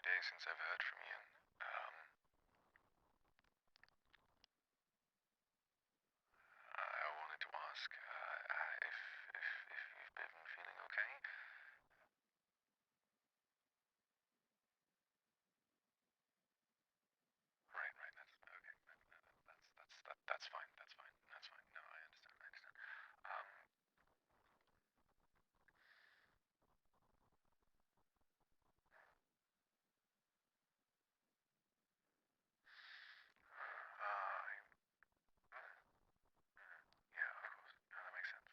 days since I've heard from you. I wanted to ask if you've been feeling okay. Right. That's okay. That's fine. That's fine. That's fine. No, I understand. Um. Yeah, of course. No, that makes sense.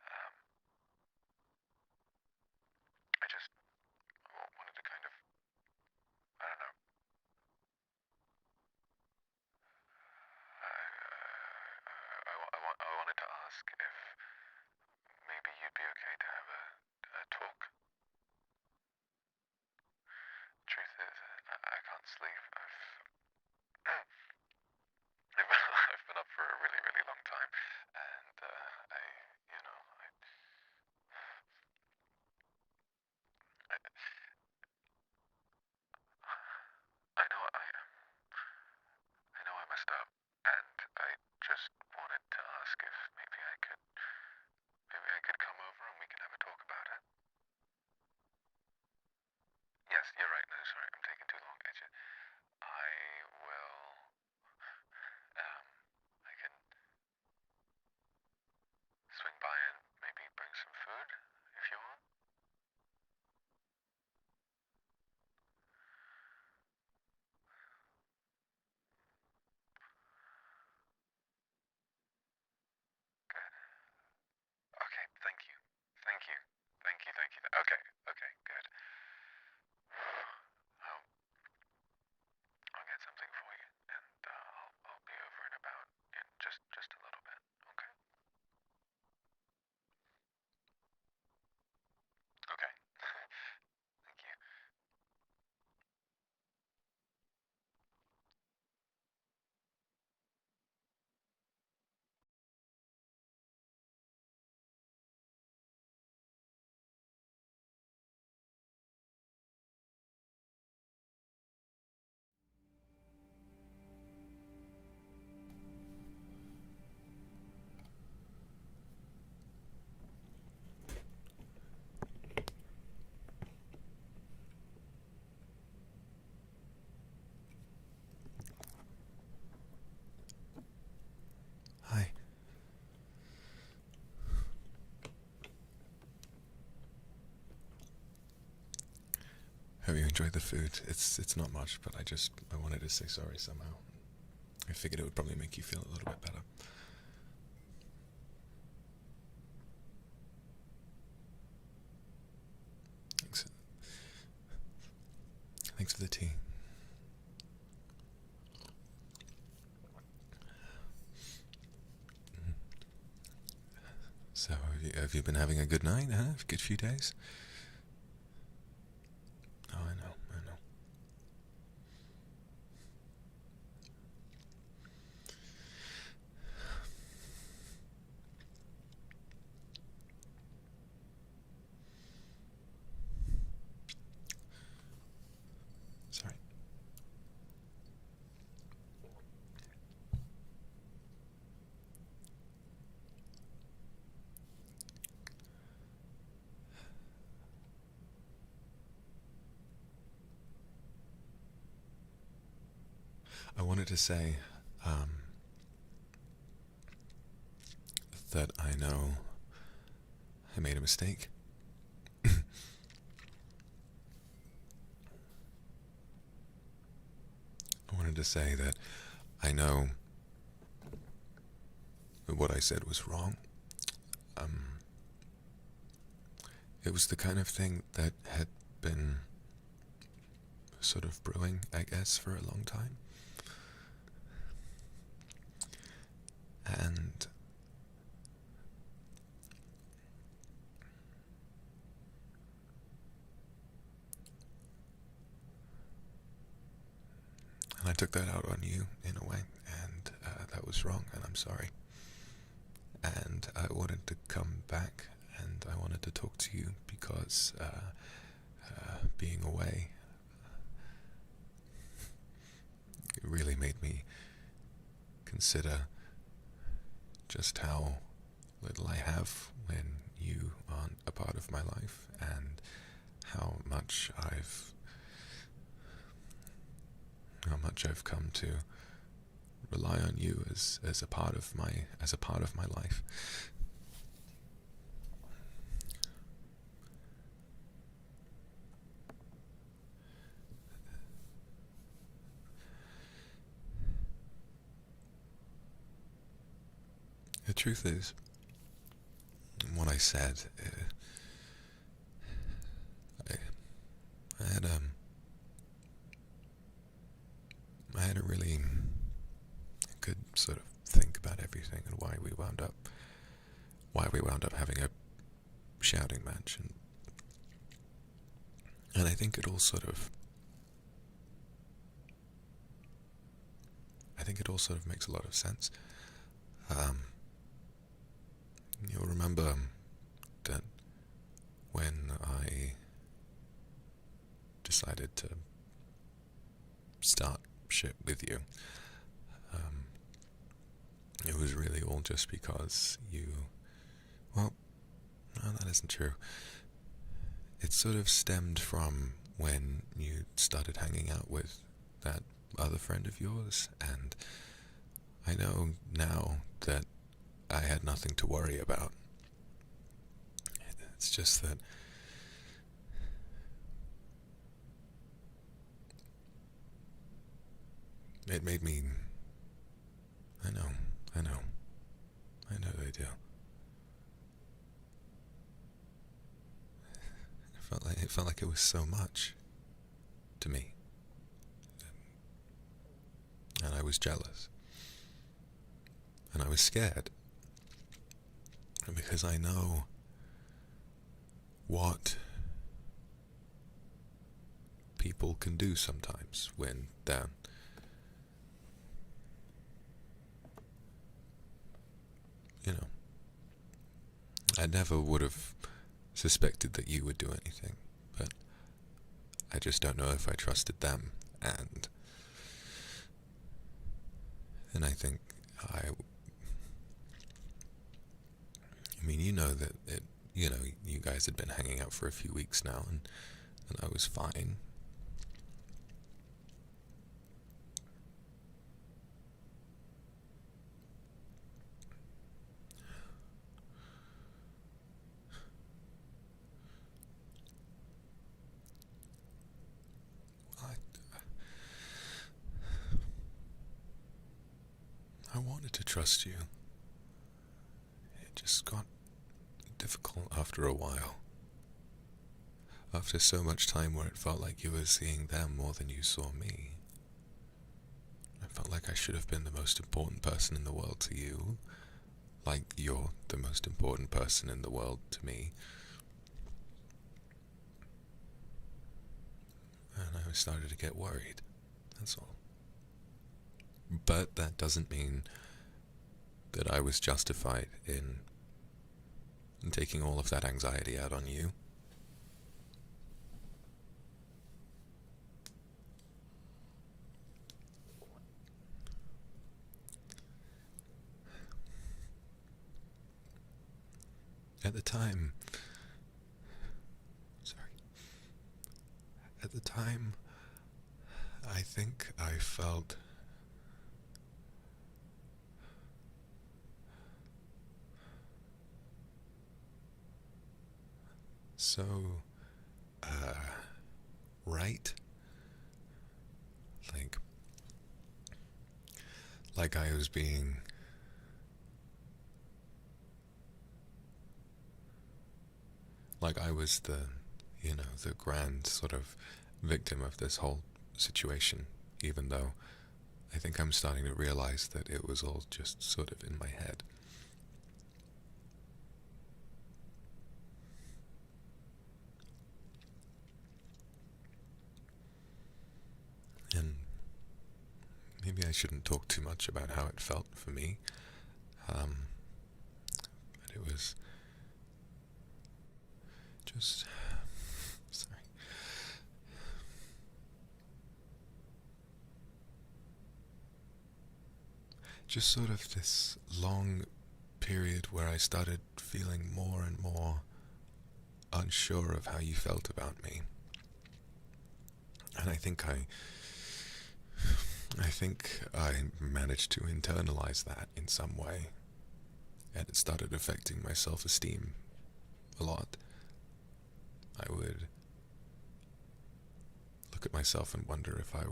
Um. I just wanted to kind of, I don't know. I wanted to ask if maybe you'd be okay to have a talk. Truth is, I can't sleep. I've been up for a really long time, and you know, I, I know I messed up, and I just wanted to ask if maybe I could come over and we can have a talk about it. Yes, you're right. No, sorry, I'm taking too long. I will. I can swing by and maybe bring some food if you want. Good. Okay. Thank you. Okay. Good. I'll I'll get something for you, and I'll be over in about just a little bit. Okay. Okay. Thank you. Hi. Hope you enjoyed the food. It's not much, but I wanted to say sorry somehow. I figured it would probably make you feel a little bit better. Thanks. Thanks for the tea. So, have you been having a good night, huh? A good few days? Oh, I know. Sorry. I wanted to say that I know I made a mistake. I wanted to say that I know that what I said was wrong. It was the kind of thing that had been sort of brewing, I guess, for a long time. And I took that out on you in a way, and that was wrong, and I'm sorry. and I wanted to come back and I wanted to talk to you because being away, it really made me consider just how little I have when you aren't a part of my life, and how much I've come to rely on you as a part of my life. The truth is, what I said, I had a really good sort of think about everything and why we wound up having a shouting match, and I think it all sort of makes a lot of sense. You'll remember that when I decided to start shit with you, it was really all just because well, no, that isn't true. It sort of stemmed from when you started hanging out with that other friend of yours, and I know now that I had nothing to worry about. It's just that it made me... I know they do. It felt like it was so much to me. And I was jealous. And I was scared. Because I know what people can do sometimes when they're... I never would have suspected that you would do anything, but I just don't know if I trusted them, and I think I mean, you know that you guys had been hanging out for a few weeks now, and I was fine. I wanted to trust you. It just got difficult after a while. After so much time where it felt like you were seeing them more than you saw me. I felt like I should have been the most important person in the world to you, like you're the most important person in the world to me. And I started to get worried, that's all. But that doesn't mean that I was justified in taking all of that anxiety out on you. At the time, I think I felt so, right? Like I was being... Like I was the grand sort of victim of this whole situation, even though I think I'm starting to realize that it was all just sort of in my head. And maybe I shouldn't talk too much about how it felt for me. It was just, sorry. Just sort of this long period where I started feeling more and more unsure of how you felt about me. And I think I managed to internalize that in some way, and it started affecting my self-esteem a lot. I would look at myself and wonder if I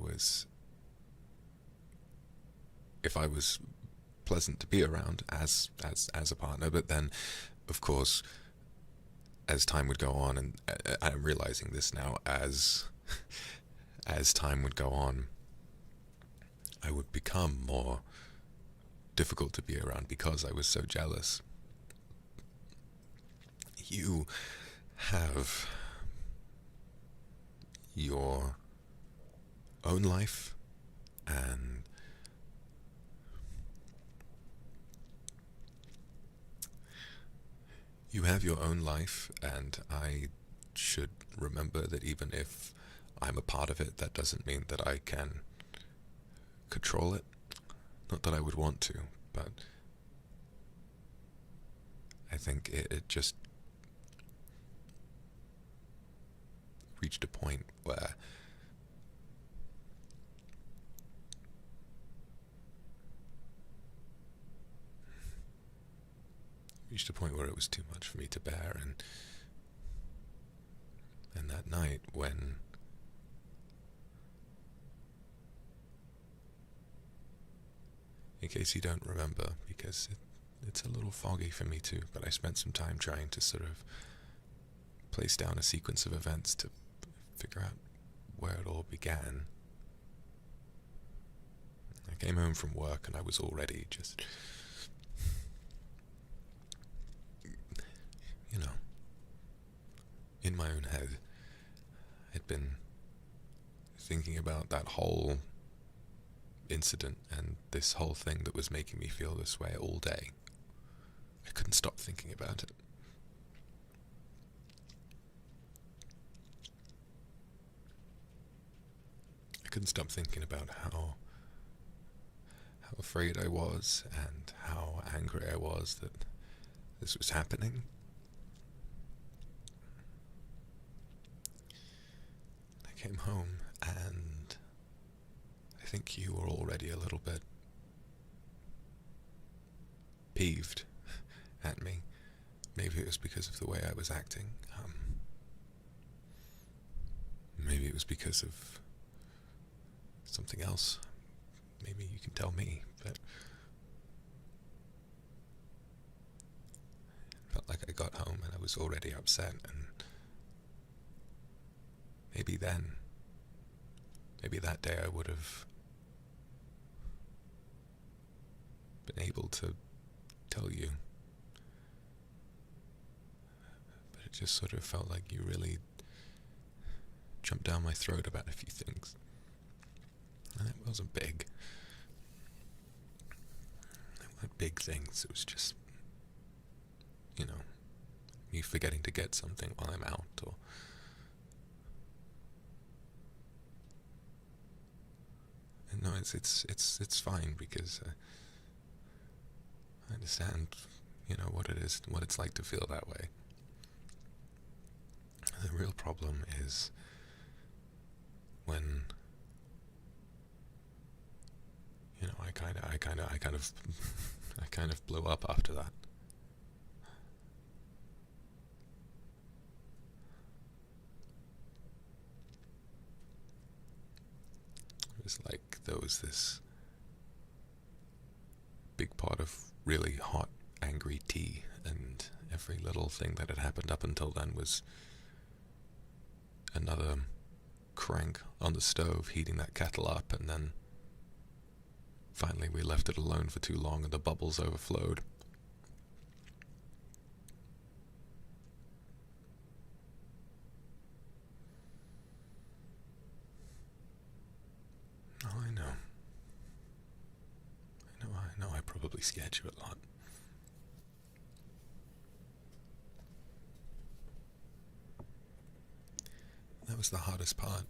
was pleasant to be around as a partner. But then, of course, as time would go on, and I'm realizing this now, as time would go on, I would become more difficult to be around because I was so jealous. You have your own life, and I should remember that even if I'm a part of it, that doesn't mean that I can control it. Not that I would want to, but I think it just reached a point where it was too much for me to bear. And that night, when in case you don't remember, because it's a little foggy for me too, but I spent some time trying to sort of place down a sequence of events to figure out where it all began. I came home from work and I was already just, in my own head. I'd been thinking about that whole incident and this whole thing that was making me feel this way all day. I couldn't stop thinking about it. I couldn't stop thinking about how afraid I was and how angry I was that this was happening. I came home and I think you were already a little bit peeved at me. Maybe it was because of the way I was acting. Maybe it was because of something else. Maybe you can tell me, but it felt like I got home and I was already upset, and maybe that day I would have been able to tell you. But it just sort of felt like you really jumped down my throat about a few things. And it wasn't big. They weren't big things. It was just, me forgetting to get something while I'm out, or no, it's fine, because I understand, what it is, what it's like to feel that way. The real problem is when I kind of blew up after that. It was like there was this big pot of really hot, angry tea, and every little thing that had happened up until then was another crank on the stove heating that kettle up, and then finally we left it alone for too long and the bubbles overflowed. Oh, I know. I probably scared you a lot. was the hardest part.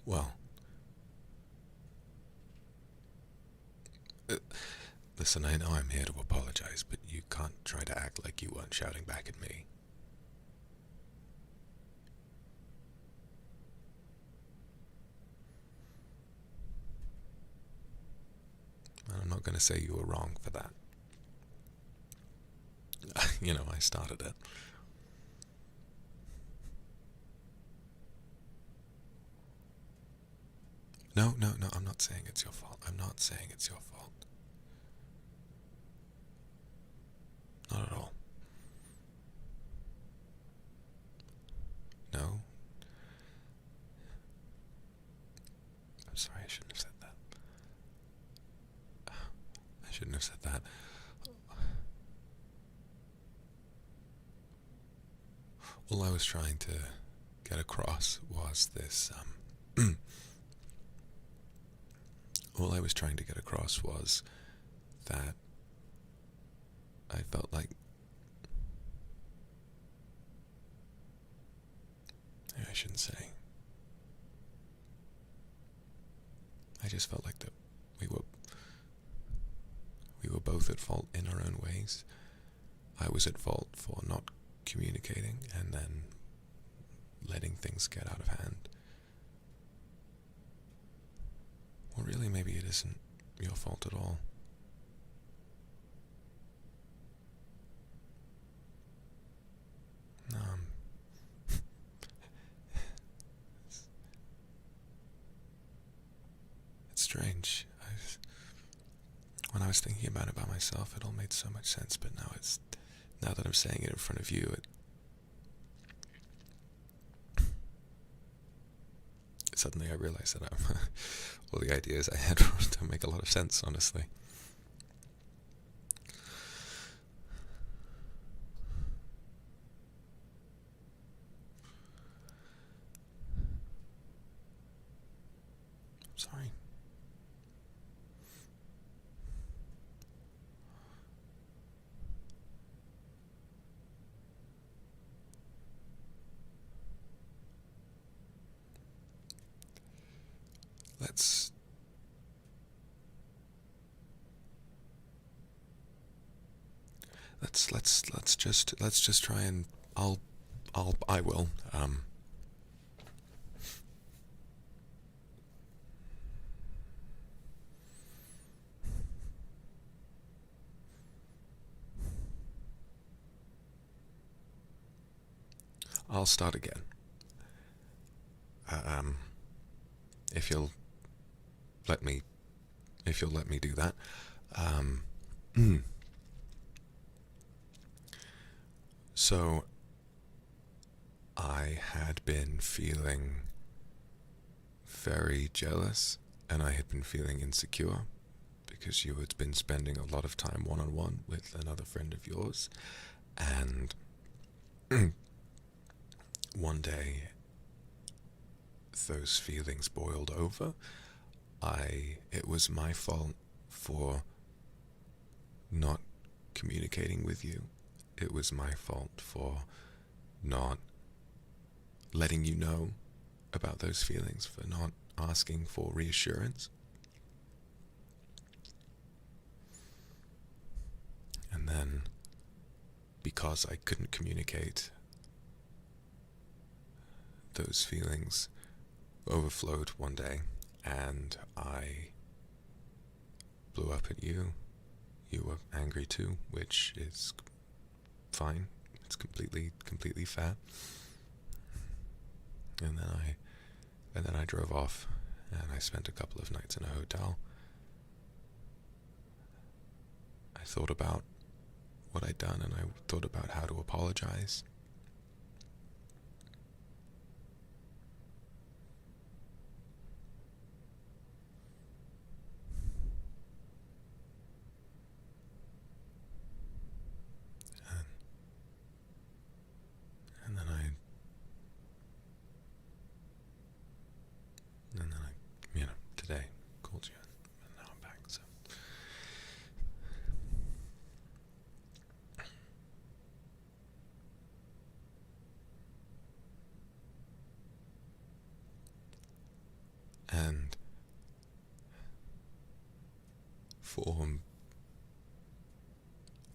Well, listen, I know I'm here to apologize, but you can't try to act like you weren't shouting back at me. I'm not going to say you were wrong for that. You know, I started it. No, I'm not saying it's your fault. I'm not saying it's your fault. Not at all. No. I'm sorry, I shouldn't have said that. I shouldn't have said that. All I was trying to get across was this, all I was trying to get across was that I felt like, I shouldn't say, I just felt like that we were both at fault in our own ways. I was at fault for not communicating and then letting things get out of hand. Well, really, maybe it isn't your fault at all. It's strange. When I was thinking about it by myself, it all made so much sense, but now that I'm saying it in front of you, suddenly I realize that all the ideas I had don't make a lot of sense, honestly. I'm sorry. Let's just try and I will I'll start again. If you'll let me do that. So I had been feeling very jealous, and I had been feeling insecure because you had been spending a lot of time one-on-one with another friend of yours, and one day those feelings boiled over. It was my fault for not communicating with you. It was my fault for not letting you know about those feelings, for not asking for reassurance. And then, because I couldn't communicate, those feelings overflowed one day, and I blew up at you. You were angry too, which is fine. It's completely fair. And then I drove off, and I spent a couple of nights in a hotel. I thought about what I'd done, and I thought about how to apologize. And then I, today called you, and now I'm back. So for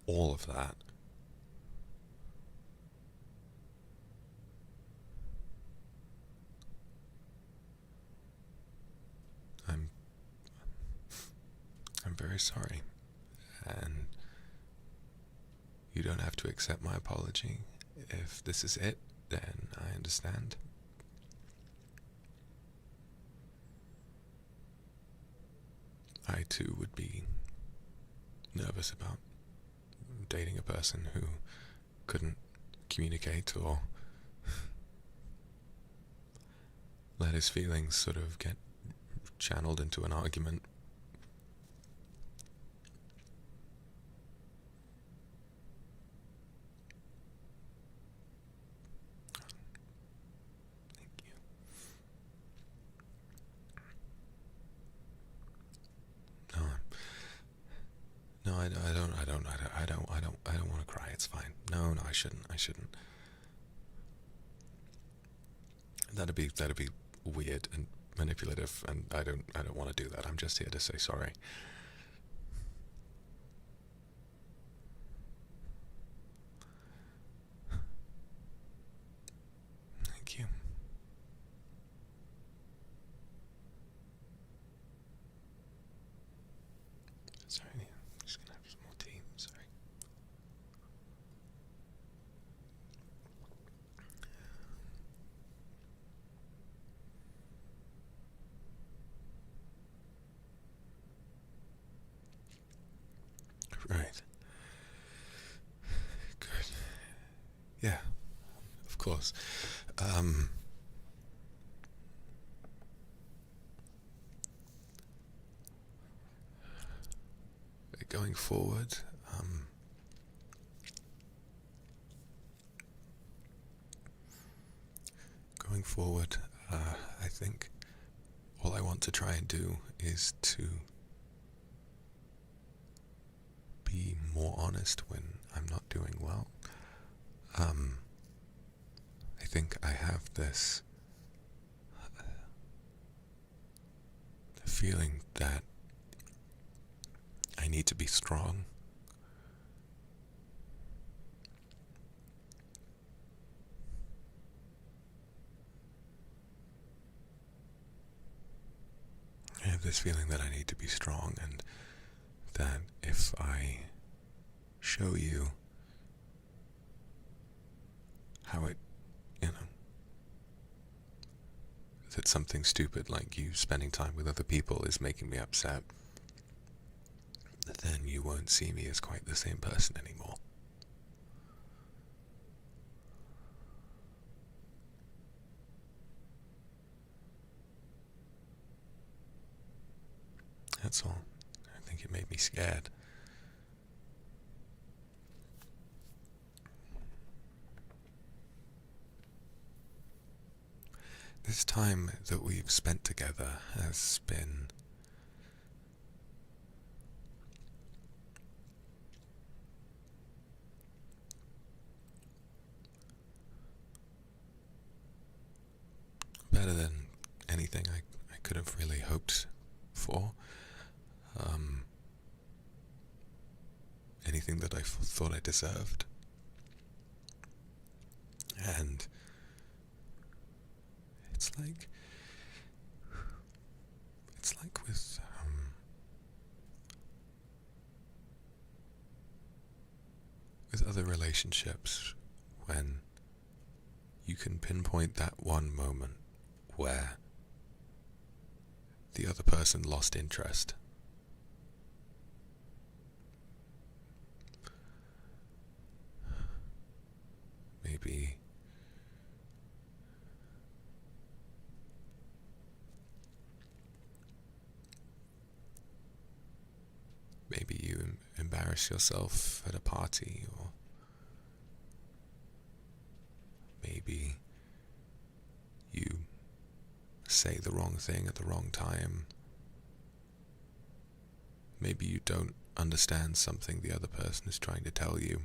all of that, I'm very sorry, and you don't have to accept my apology. If this is it, then I understand. I too would be nervous about dating a person who couldn't communicate or let his feelings sort of get channeled into an argument. Thank you. No, I don't want to cry. It's fine. No, I shouldn't. That'd be weird and manipulative, and I don't want to do that. I'm just here to say sorry. Thank you. Sorry, I'm just gonna have some more tea. Sorry. Right. Good. Yeah, of course. Going forward, I think all I want to try and do is to be more honest when I'm not doing well. I think I have this feeling that I need to be strong. I have this feeling that I need to be strong, and that if I show you how it, that something stupid like you spending time with other people is making me upset, then you won't see me as quite the same person anymore. That's all. I think it made me scared. This time that we've spent together has been better than anything I could have really hoped for. Anything that I thought I deserved. And it's like with other relationships, when you can pinpoint that one moment where the other person lost interest. Maybe you embarrass yourself at a party, or maybe you say the wrong thing at the wrong time. Maybe you don't understand something the other person is trying to tell you.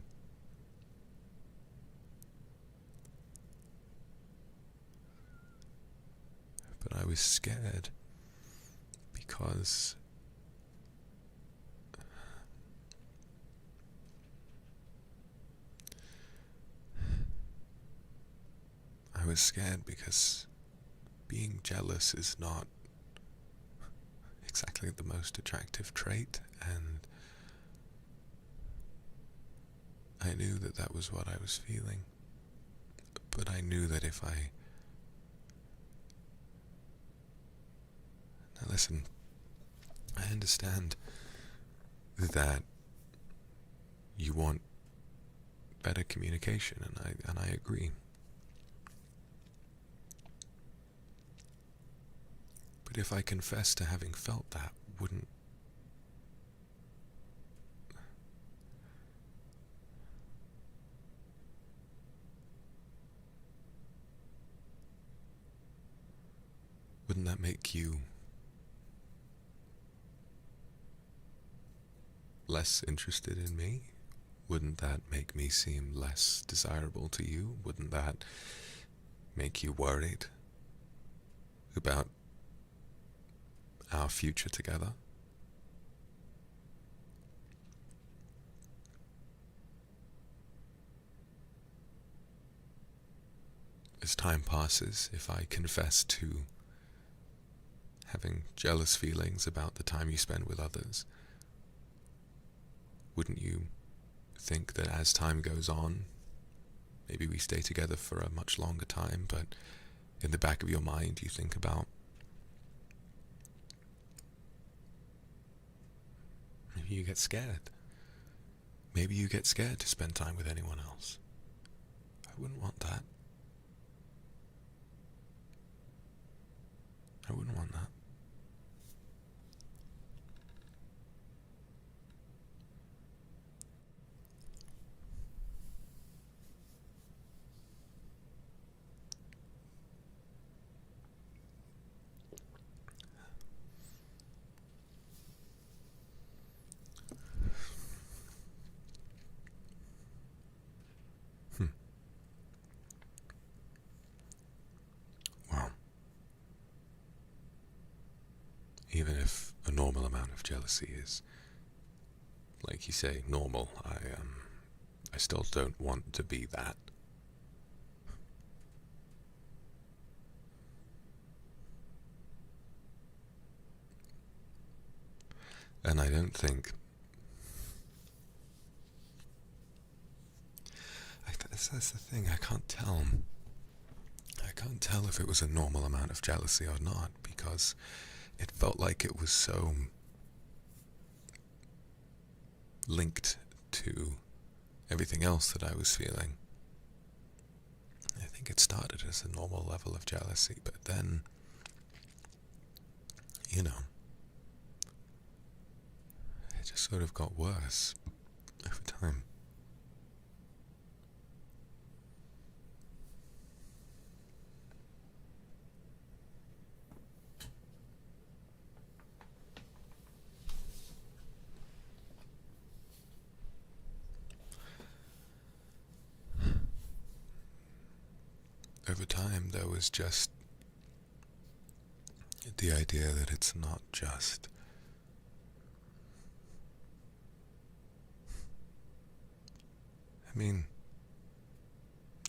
But I was scared because was scared because being jealous is not exactly the most attractive trait, and I knew that that was what I was feeling. But I knew that if I... Now listen, I understand that you want better communication, and I agree. But if I confess to having felt that, wouldn't that make you less interested in me? Wouldn't that make me seem less desirable to you? Wouldn't that make you worried about our future together? As time passes, if I confess to having jealous feelings about the time you spend with others, wouldn't you think that as time goes on, maybe we stay together for a much longer time, but in the back of your mind you think about, maybe you get scared. Maybe you get scared to spend time with anyone else. I wouldn't want that. I wouldn't want that. Well, even if a normal amount of jealousy is, like you say, normal, I still don't want to be that. And I don't think... That's the thing, I can't tell. I can't tell if it was a normal amount of jealousy or not, because it felt like it was so linked to everything else that I was feeling. I think it started as a normal level of jealousy, but then, you know, it just sort of got worse over time. Over time, there was just the idea that it's not just I mean,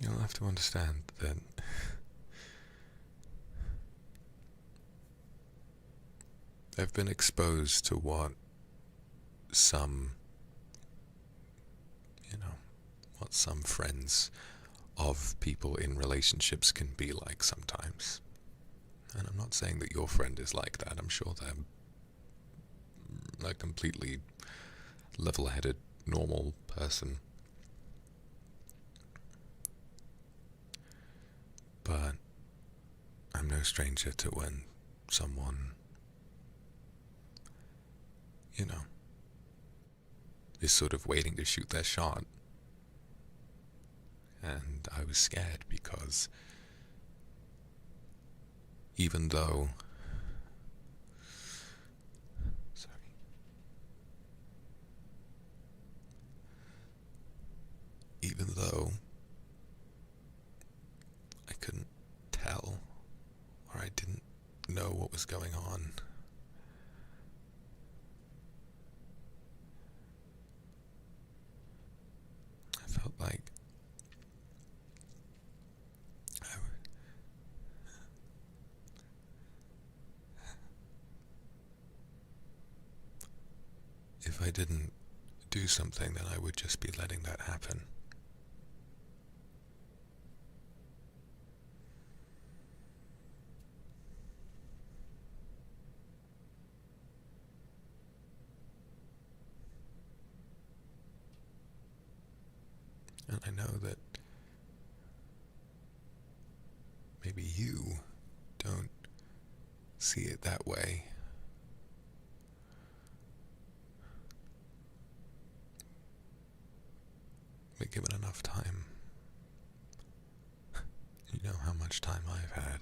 you'll have to understand that I've been exposed to what some, what some friends of people in relationships can be like sometimes. And I'm not saying that your friend is like that. I'm sure they're a completely level-headed, normal person. But I'm no stranger to when someone, is sort of waiting to shoot their shot. And I was scared because even though I couldn't tell, or I didn't know what was going on, I felt like if I didn't do something, then I would just be letting that happen. And I know that maybe you don't see it that way. But given enough time, you know how much time I've had.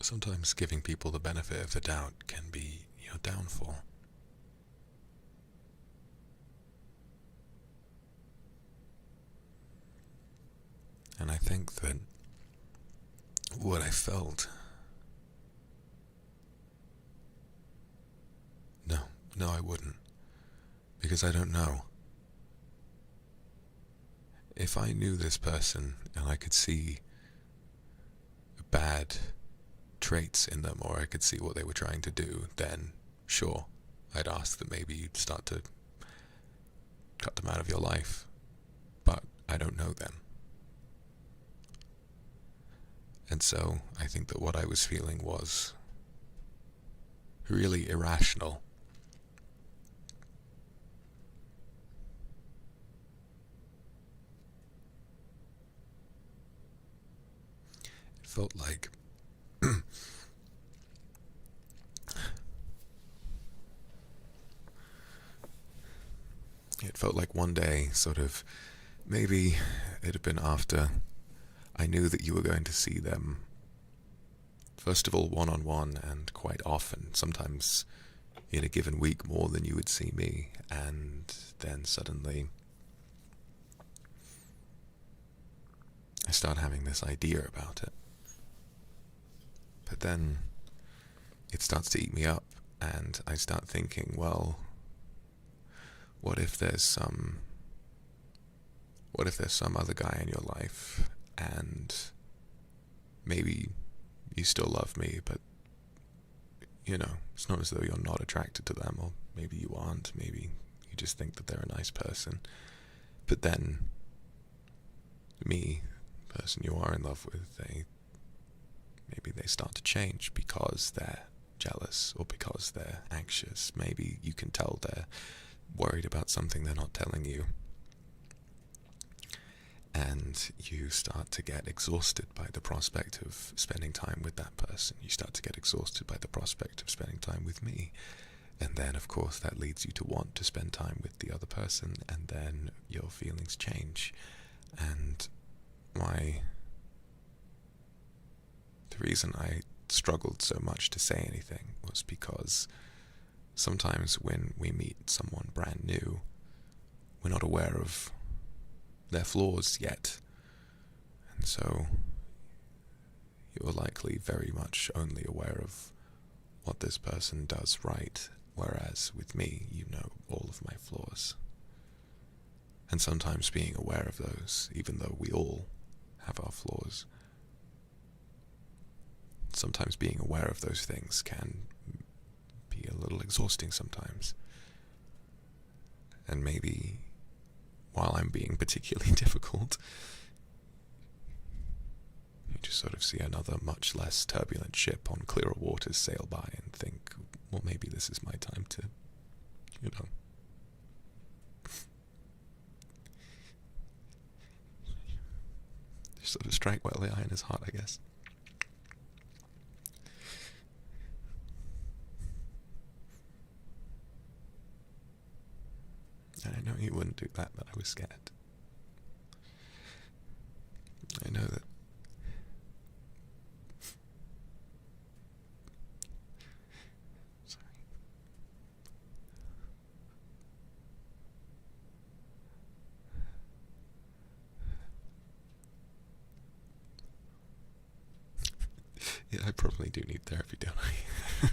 Sometimes giving people the benefit of the doubt can be your downfall. And I think that what I felt... No, I wouldn't. Because I don't know. If I knew this person and I could see bad traits in them, or I could see what they were trying to do, then sure, I'd ask that maybe you'd start to cut them out of your life. But I don't know them. And so I think that what I was feeling was really irrational. It felt like it felt like one day, sort of, maybe it had been after I knew that you were going to see them, first of all one-on-one and quite often, sometimes in a given week more than you would see me, and then suddenly I start having this idea about it. But then it starts to eat me up, and I start thinking, well, what if there's some other guy in your life, and maybe you still love me, but, you know, it's not as though you're not attracted to them, or maybe you aren't, maybe you just think that they're a nice person. But then, me, the person you are in love with, maybe they start to change because they're jealous, or because they're anxious. Maybe you can tell they're worried about something they're not telling you. And you start to get exhausted by the prospect of spending time with that person. You start to get exhausted by the prospect of spending time with me. And then, of course, that leads you to want to spend time with the other person, and then your feelings change. And the reason I struggled so much to say anything was because sometimes when we meet someone brand new, we're not aware of their flaws yet, and so you're likely very much only aware of what this person does right, whereas with me, you know all of my flaws. And sometimes being aware of those, even though we all have our flaws, sometimes being aware of those things can be a little exhausting sometimes. And maybe while I'm being particularly difficult, you just sort of see another much less turbulent ship on clearer waters sail by and think, well, maybe this is my time to, you know, just sort of strike while the iron is hot, I guess. And I know you wouldn't do that, but I was scared. I know that. Sorry. Yeah, I probably do need therapy, don't I?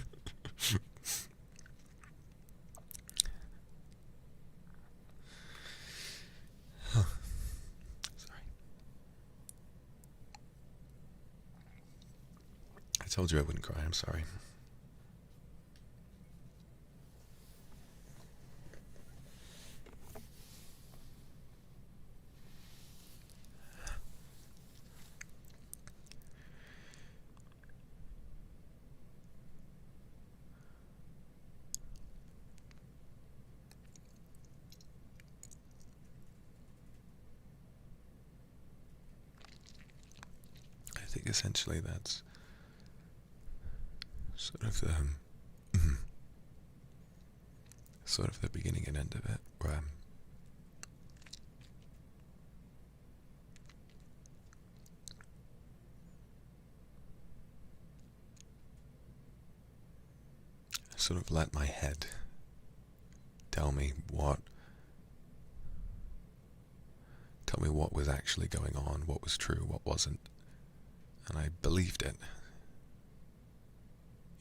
told you I wouldn't cry, I'm sorry. I think essentially that's sort of the beginning and end of it, where I sort of let my head tell me what was actually going on, what was true, what wasn't, and I believed it,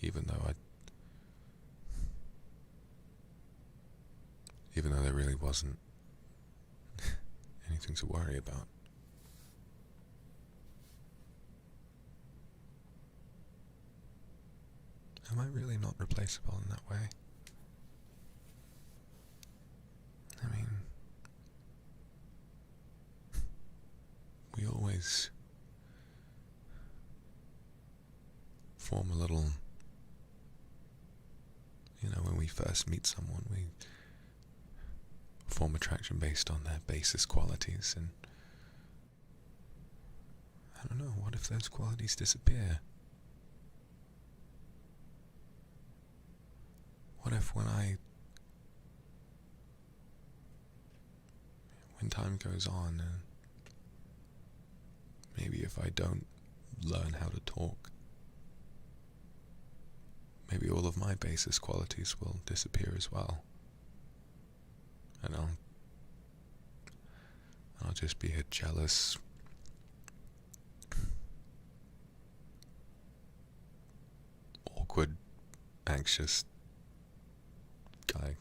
even though there really wasn't anything to worry about. Am I really not replaceable in that way? I mean, we always form a little, when we first meet someone, we form attraction based on their basis qualities, and I don't know, what if those qualities disappear? What if when time goes on, and maybe if I don't learn how to talk, maybe all of my basis qualities will disappear as well, and I'll just be a jealous, awkward, anxious guy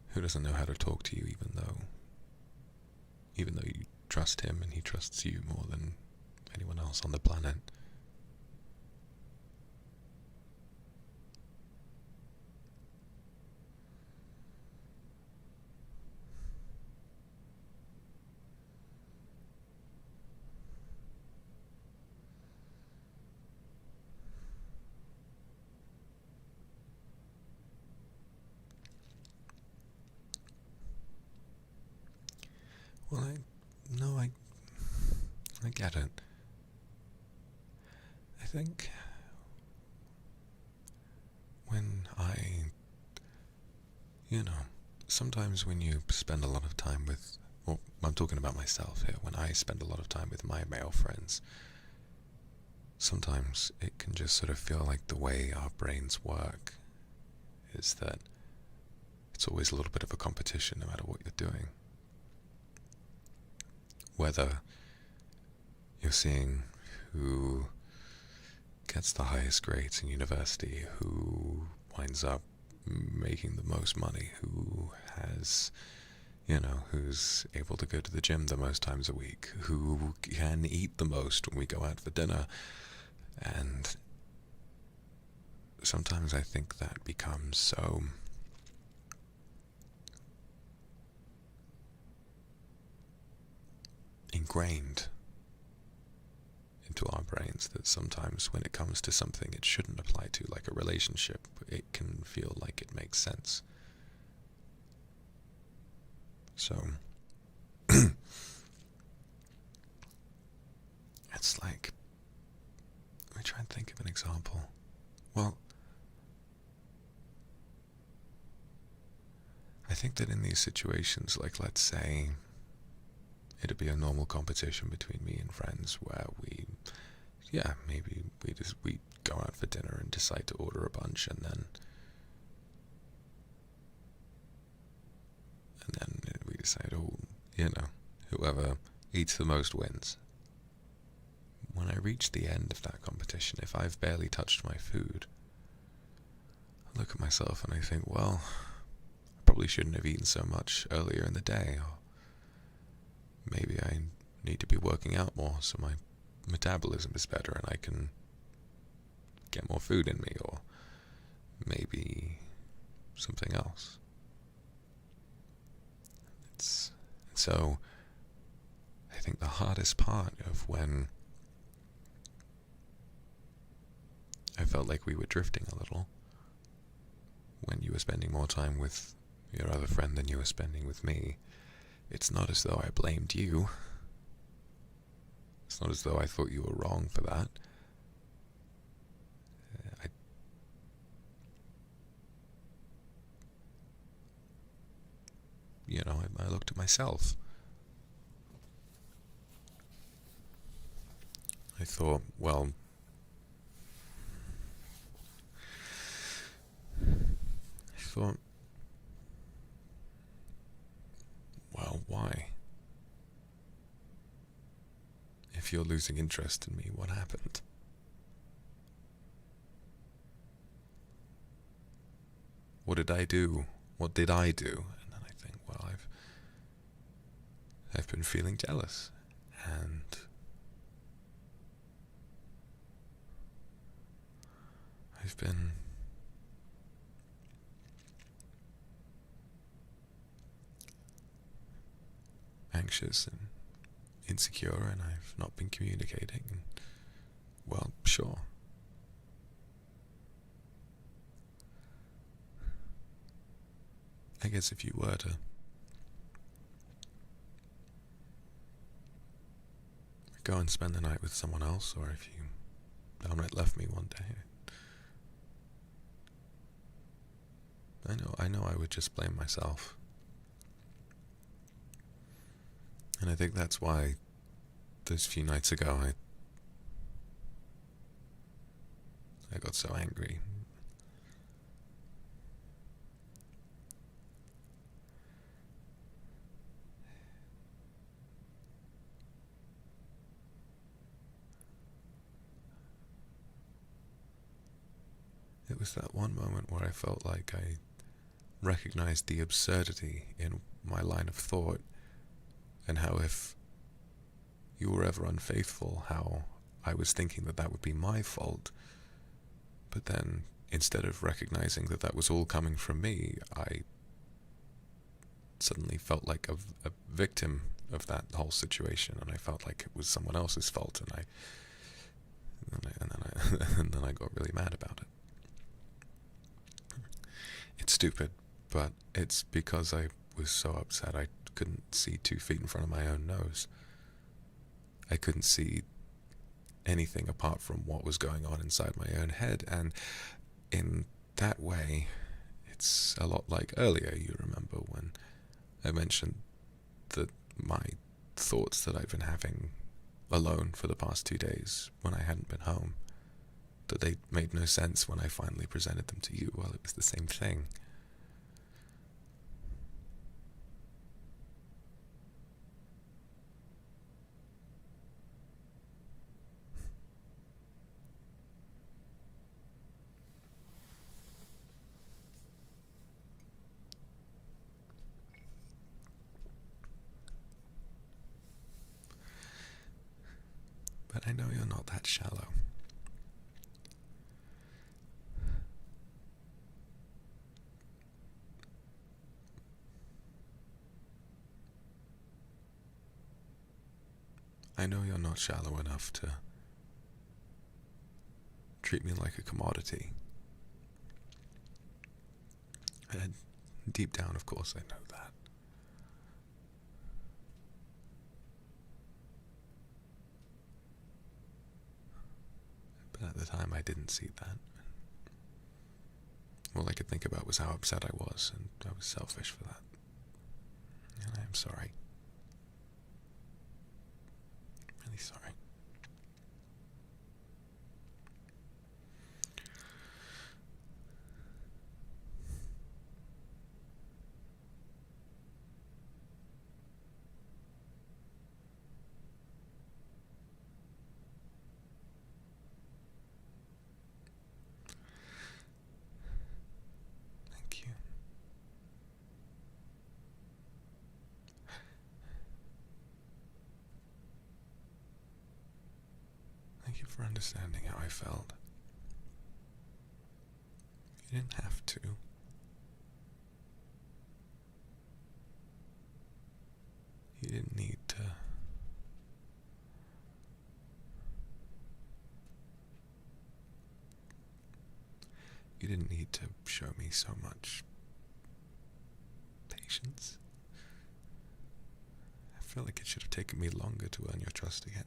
who doesn't know how to talk to you, even though you trust him and he trusts you more than anyone else on the planet. Well, I get it. I think when sometimes when you spend a lot of time with, well, I'm talking about myself here, when I spend a lot of time with my male friends, sometimes it can just sort of feel like the way our brains work is that it's always a little bit of a competition no matter what you're doing. Whether you're seeing who gets the highest grades in university, who winds up making the most money, who has, who's able to go to the gym the most times a week, who can eat the most when we go out for dinner. And sometimes I think that becomes so ingrained into our brains that sometimes when it comes to something it shouldn't apply to, like a relationship, it can feel like it makes sense. So it's like, let me try and think of an example. Well, I think that in these situations, like let's say it'd be a normal competition between me and friends where maybe we go out for dinner and decide to order a bunch, and then we decide, whoever eats the most wins. When I reach the end of that competition, if I've barely touched my food, I look at myself and I think, well, I probably shouldn't have eaten so much earlier in the day, or maybe I need to be working out more so my metabolism is better and I can get more food in me, or maybe something else. So I think the hardest part of when I felt like we were drifting a little, when you were spending more time with your other friend than you were spending with me, it's not as though I blamed you. It's not as though I thought you were wrong for that. I looked at myself. I thought, well, why? If you're losing interest in me, what happened? What did I do? What did I do? And then I think, well, I've been feeling jealous, and I've been anxious and insecure, and I've not been communicating. And, well, sure. I guess if you were to go and spend the night with someone else, or if you downright left me one day, I know I would just blame myself. And I think that's why those few nights ago I got so angry. It was that one moment where I felt like I recognized the absurdity in my line of thought, and how if you were ever unfaithful, how I was thinking that that would be my fault. But then, instead of recognizing that that was all coming from me, I suddenly felt like a victim of that whole situation, and I felt like it was someone else's fault, and then I got really mad about it. It's stupid, but it's because I was so upset I couldn't see 2 feet in front of my own nose. I couldn't see anything apart from what was going on inside my own head, and in that way, it's a lot like earlier, you remember, when I mentioned that my thoughts that I've been having alone for the past 2 days when I hadn't been home, that they made no sense when I finally presented them to you. Well, it was the same thing. But I know you're not that shallow. I know you're not shallow enough to treat me like a commodity. And deep down, of course, I know that. But at the time, I didn't see that. All I could think about was how upset I was, and I was selfish for that. And I am sorry. Really sorry. Thank you. Thank you for understanding how I felt. You didn't have to. You didn't need to. You didn't need to show me so much patience. I feel like it should have taken me longer to earn your trust again.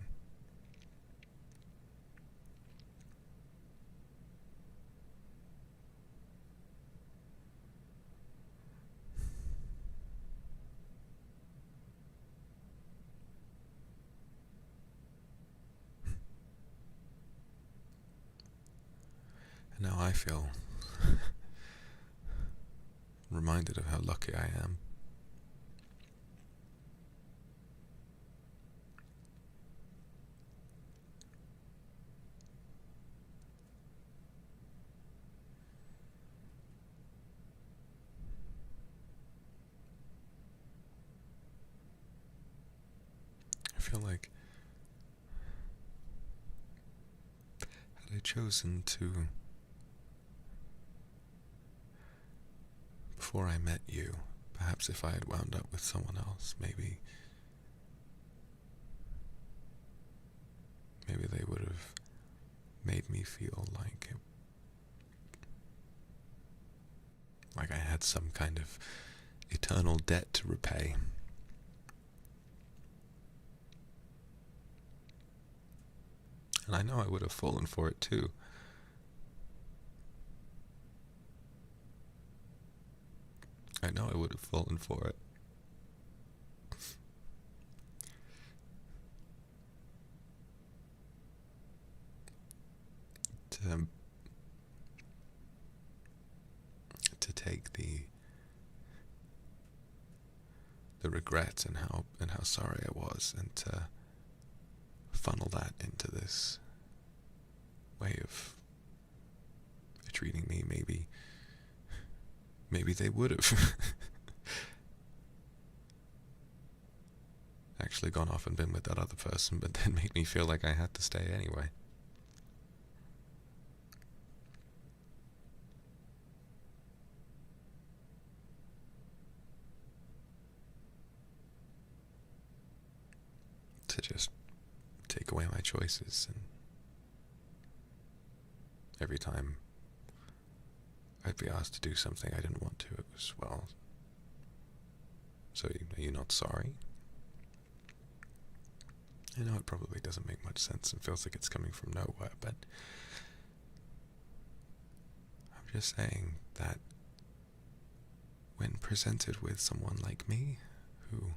And now I feel reminded of how lucky I am. I feel like had I chosen to, before I met you, perhaps if I had wound up with someone else, maybe they would have made me feel like I had some kind of eternal debt to repay. And I know I would have fallen for it too. I know I would have fallen for it. To take the regret and how sorry I was, and to funnel that into this way of treating me. Maybe they would have actually gone off and been with that other person, but then made me feel like I had to stay anyway. To just take away my choices, and every time I'd be asked to do something I didn't want to, it was, well, so are you not sorry? I know it probably doesn't make much sense and feels like it's coming from nowhere, but I'm just saying that when presented with someone like me, who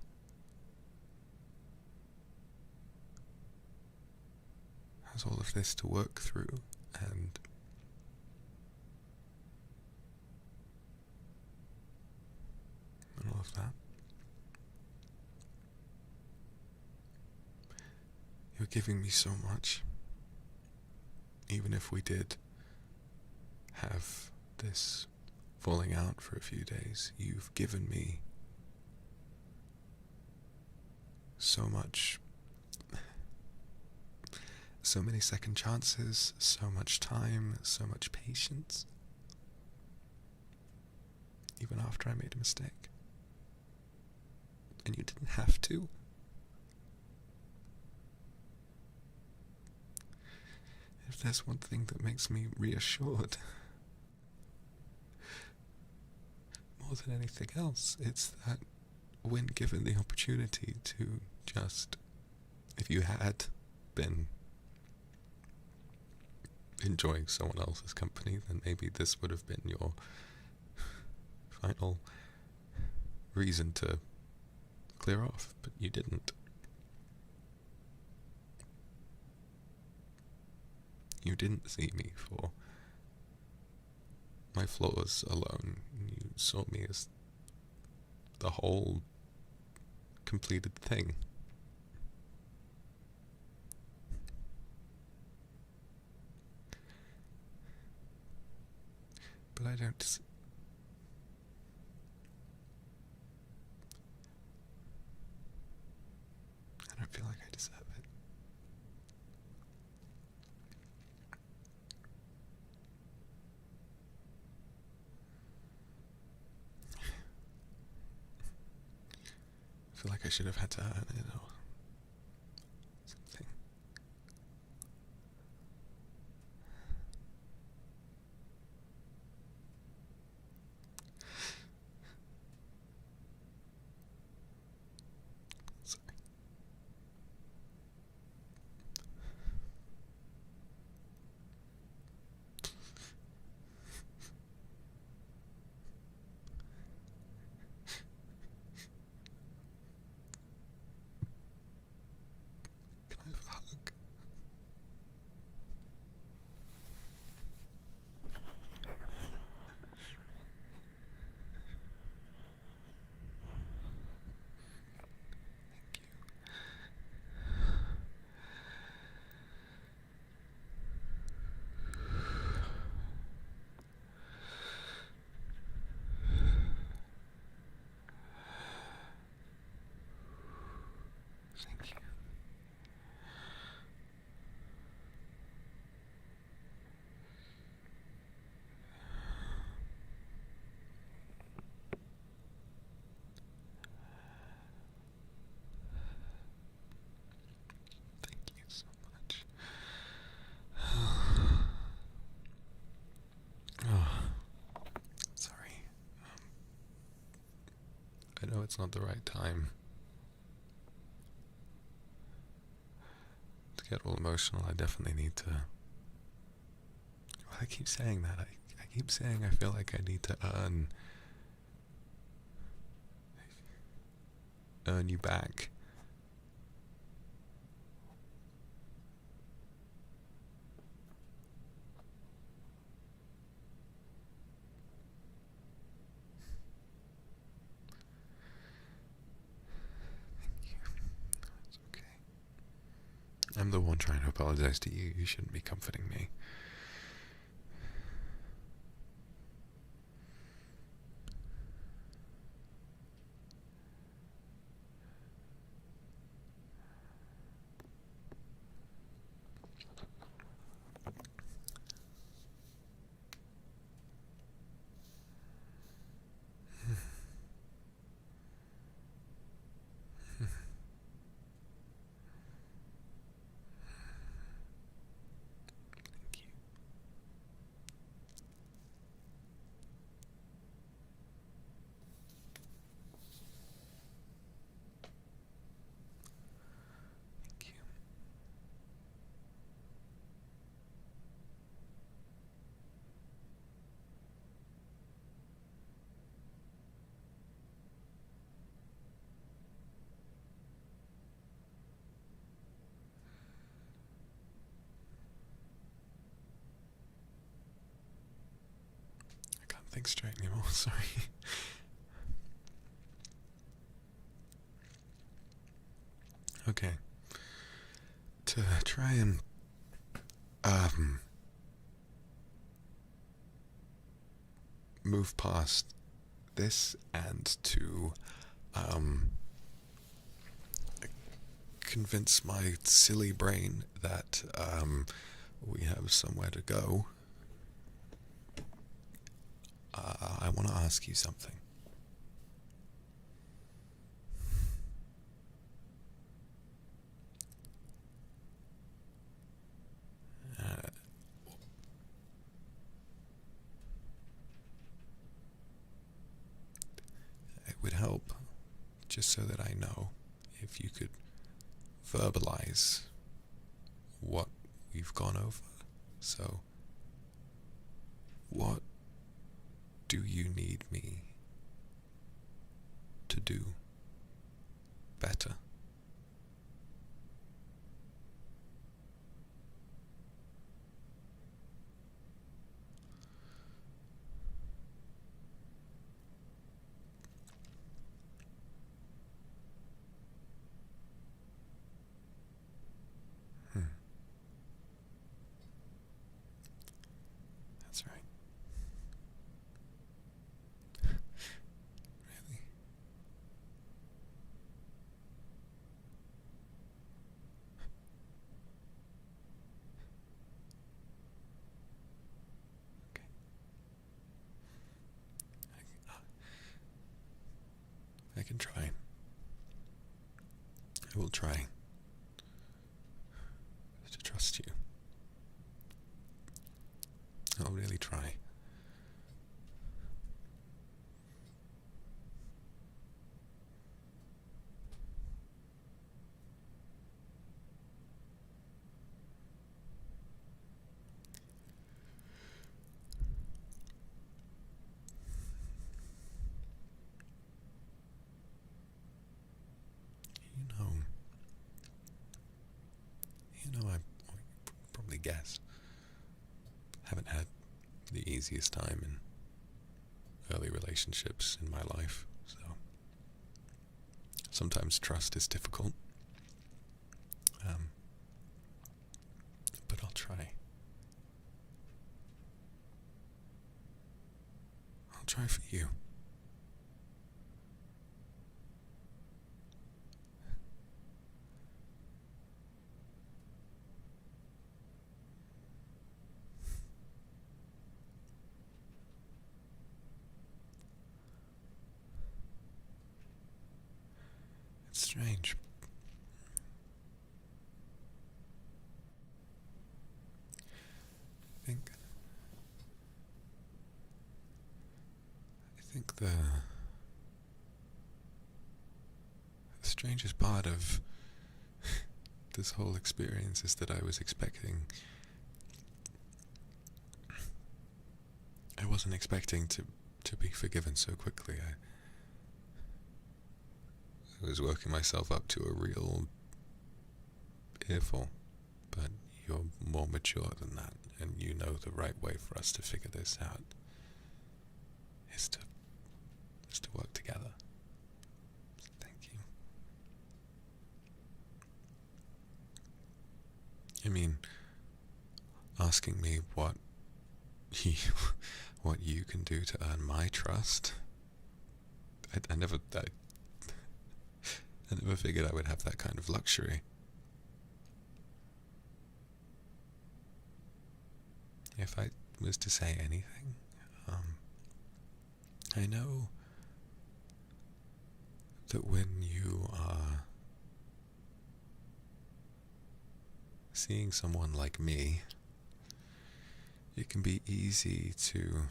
has all of this to work through, and all of that, you're giving me so much. Even if we did have this falling out for a few days, you've given me so much. So many second chances, so much time, so much patience. Even after I made a mistake. And you didn't have to. If there's one thing that makes me reassured, more than anything else, it's that when given the opportunity to just, if you had been enjoying someone else's company, then maybe this would have been your final reason to clear off, but you didn't. You didn't see me for my flaws alone. You saw me as the whole completed thing. But I don't feel like I deserve it. like I should have had to earn it or something. Sorry. Can I have a hug? Thank you. Thank you so much. Oh, sorry. I know it's not the right time to get all emotional. I definitely need to. Well, I keep saying that. I keep saying I feel like I need to earn you back. It's okay. I'm the one trying to apologize to you. You shouldn't be comforting me. Thank you. Thank you. I can't think straight anymore. Sorry. Okay. To try and move past this and to convince my silly brain that we have somewhere to go, I want to ask you something. It would help, just so that I know, if you could verbalize what we've gone over. So, what do you need me to do better? That's right. Really? Okay. I can try. try to trust you. I'll really try. I probably guess, haven't had the easiest time in early relationships in my life, so sometimes trust is difficult, but I'll try. I'll try for you. It's strange. I think the strangest part of this whole experience is that I wasn't expecting to be forgiven so quickly. I was working myself up to a real earful, but you're more mature than that, and you know the right way for us to figure this out is to work together. Thank you. I mean, asking me what you can do to earn my trust, I never figured I would have that kind of luxury. If I was to say anything, I know that when you are seeing someone like me, it can be easy to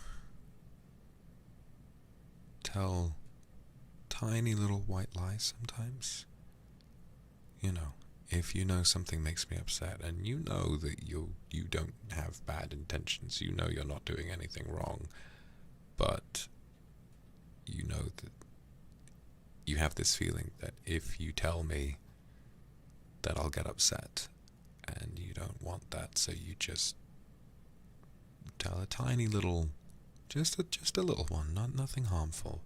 tell tiny little white lies sometimes. If you know something makes me upset, and you know that you don't have bad intentions, you know you're not doing anything wrong, but you know that you have this feeling that if you tell me that I'll get upset, and you don't want that, so you just tell a tiny little, just a little one, nothing harmful,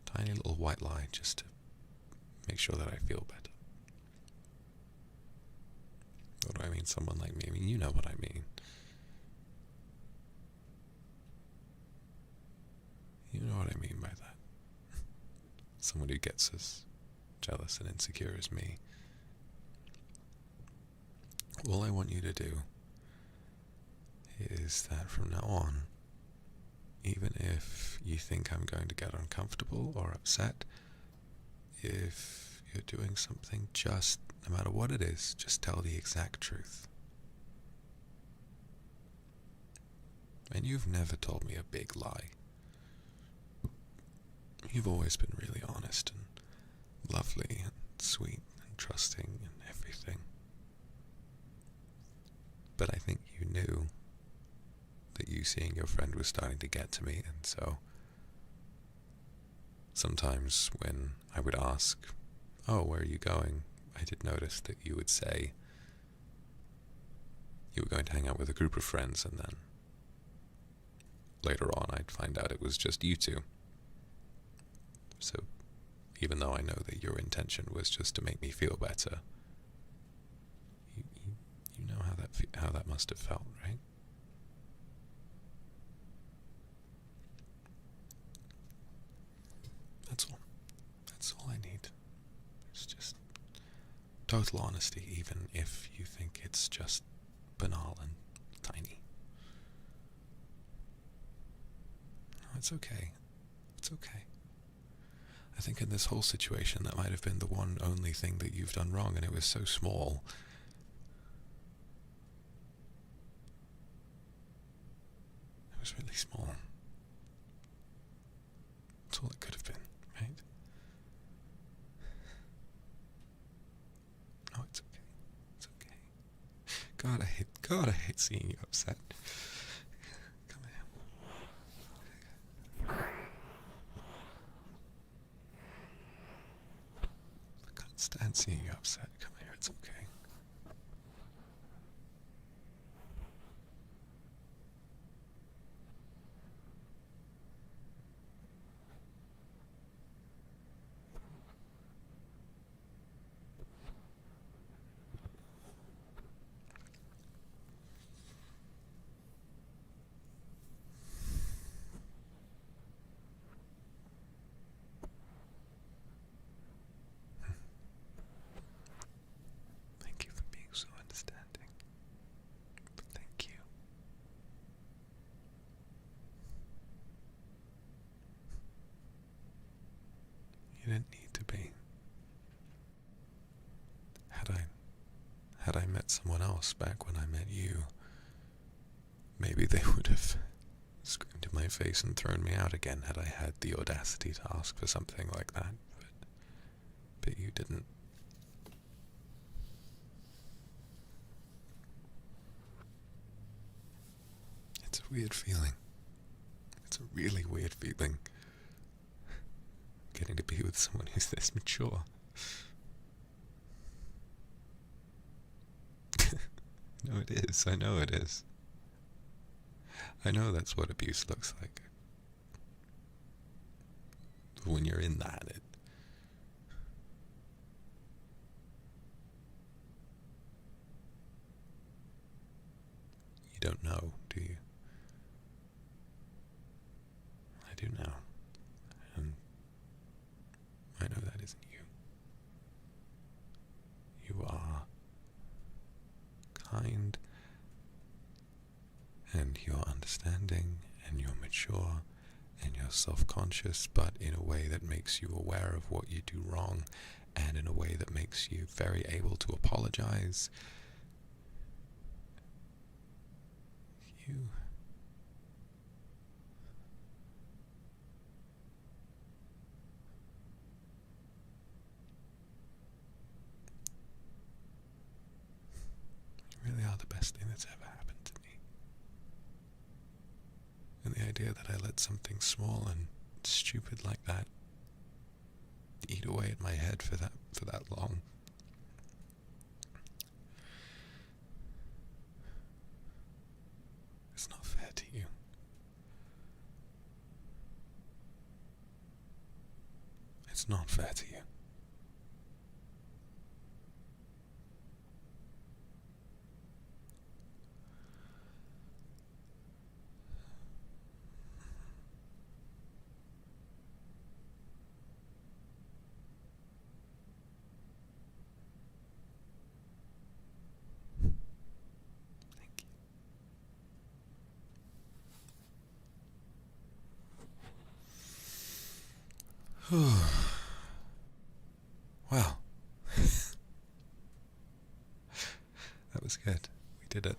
tiny little white lie, just to make sure that I feel better. What do I mean, someone like me? I mean, you know what I mean. You know what I mean by that. Someone who gets as jealous and insecure as me. All I want you to do is that from now on, even if you think I'm going to get uncomfortable or upset, if you're doing something, just, no matter what it is, just tell the exact truth. And you've never told me a big lie. You've always been really honest and lovely and sweet and trusting and everything. But I think you knew that you seeing your friend was starting to get to me, and so sometimes when I would ask, "Oh, where are you going?" I did notice that you would say you were going to hang out with a group of friends, and then later on I'd find out it was just you two. So even though I know that your intention was just to make me feel better, you know how that must have felt, right? That's all I need. It's just total honesty, even if you think it's just banal and tiny. No, it's okay. It's okay. I think in this whole situation that might have been the one only thing that you've done wrong, and it was so small. It was really small. That's all it could have been, right? Oh, it's okay. It's okay. God, I hate seeing you upset. Come here. I can't stand seeing you upset. Come here, it's okay. Thank you for being so understanding. But thank you. You didn't need to be. Had I met someone else back when I met you, maybe they would have screamed in my face and thrown me out again had I had the audacity to ask for something like that. But you didn't. It's a weird feeling. It's a really weird feeling. Getting to be with someone who's this mature. No, it is. I know it is. I know that's what abuse looks like. When you're in that, you don't know, do you? I do now. And I know that isn't you. You are kind, and you're understanding, and you're mature, and you're self-conscious, but in a way that makes you aware of what you do wrong, and in a way that makes you very able to apologize. You really are the best thing that's ever happened to me. And the idea that I let something small and stupid like that eat away at my head for that long. It's not fair to you. It's not fair to you. Wow. That was good. We did it.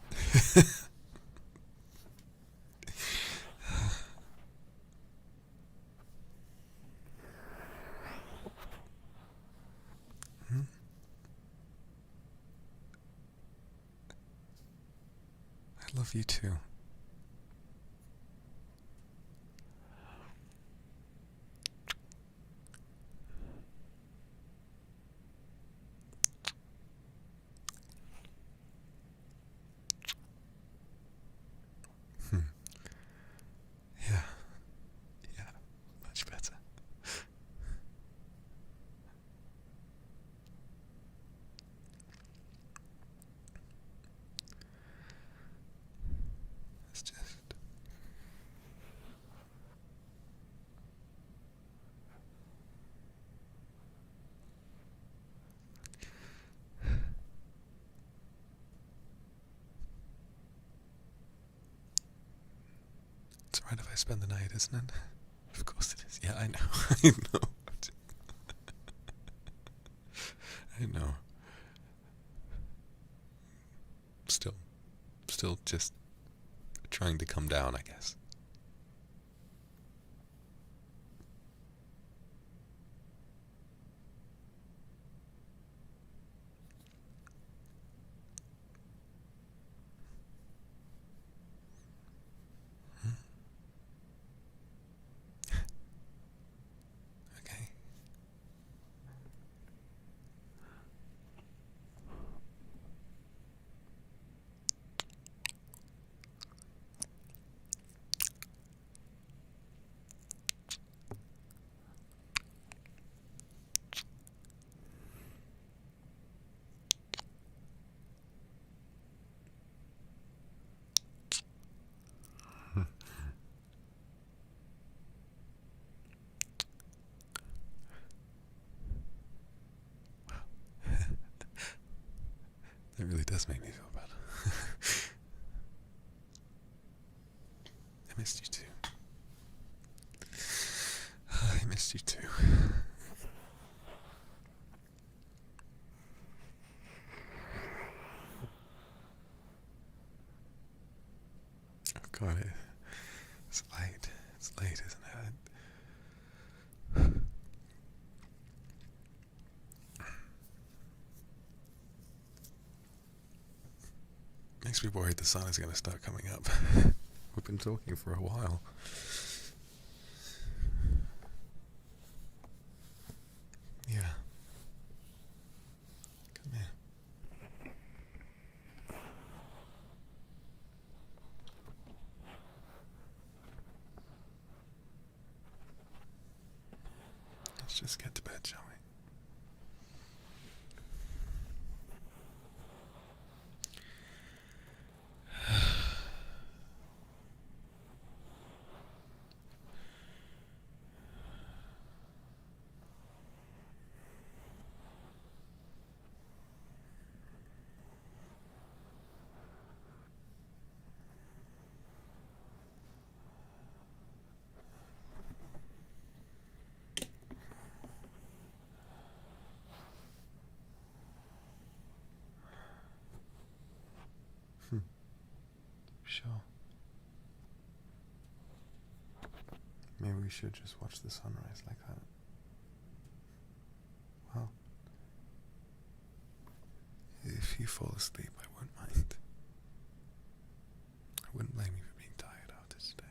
I love you too. Yeah. Yeah. Much better. It's just it's alright if I spend the night, isn't it? Of course it is. Yeah, I know. I know. trying to come down, I guess. Okay. That really does make me feel better. I missed you too. I missed you too. Oh God, it's late. It's late, isn't it? Makes me worried the sun is going to start coming up. We've been talking for a while. Yeah. Come here. Let's just get to bed, shall we? Sure. Maybe we should just watch the sunrise like that. Well, if you fall asleep, I won't mind. I wouldn't blame you for being tired after today.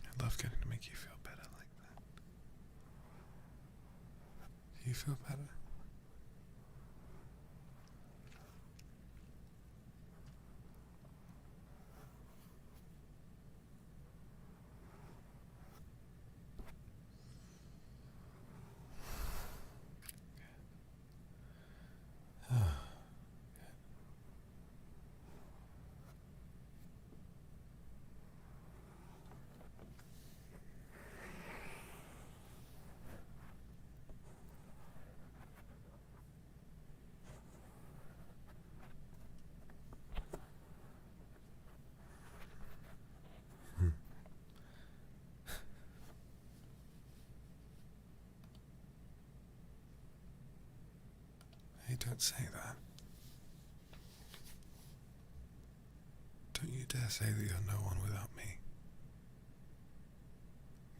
I love getting to make you feel better like that. Do you feel better? Hey, don't say that. Don't you dare say that you're no one without me.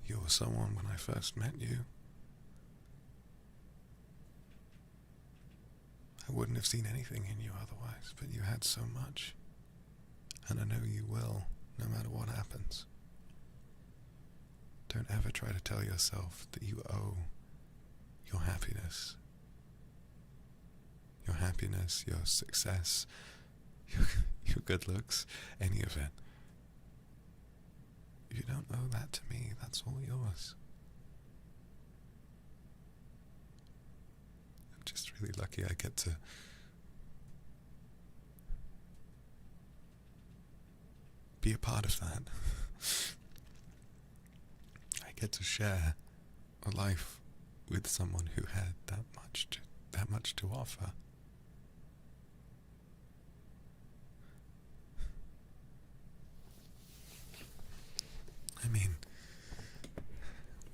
You were someone when I first met you. I wouldn't have seen anything in you otherwise, but you had so much. And I know you will, no matter what happens. Don't ever try to tell yourself that you owe your happiness, your success, your good looks, any of it, You don't owe that to me, that's all yours. I'm just really lucky I get to be a part of that. I get to share a life with someone who had that much to offer. I mean,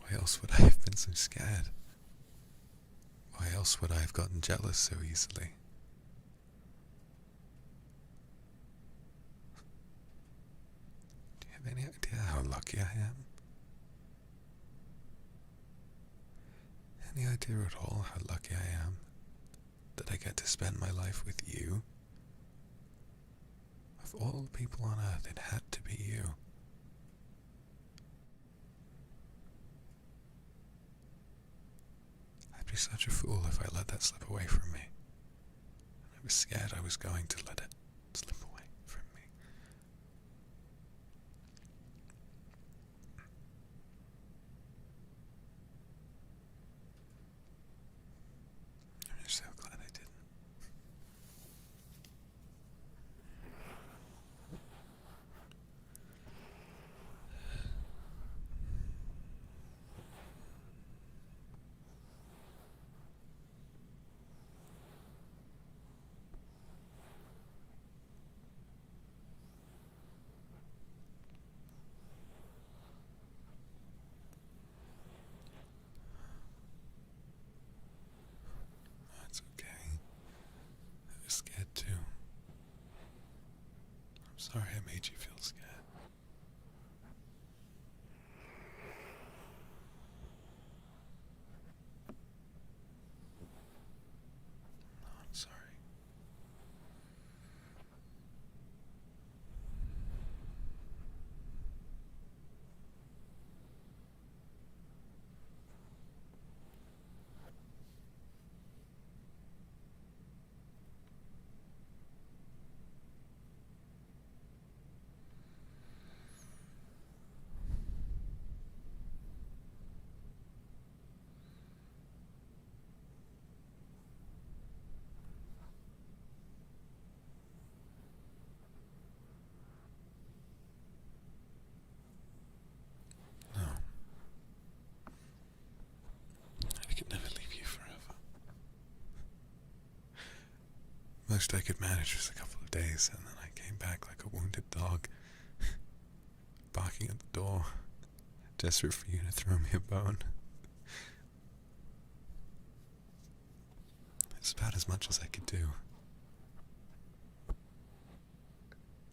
why else would I have been so scared? Why else would I have gotten jealous so easily? Do you have any idea how lucky I am? Any idea at all how lucky I am that I get to spend my life with you? Of all the people on earth, it had to be you. I'd be such a fool if I let that slip away from me. I was scared I was going to let it slip away from me. I'm just so glad I didn't. That's okay. I was scared too. I'm sorry I made you feel scared. No, I'm sorry. No. I could never leave you forever. Most I could manage was a couple of days, and then I came back like a wounded dog, barking at the door, desperate for you to throw me a bone. It's about as much as I could do.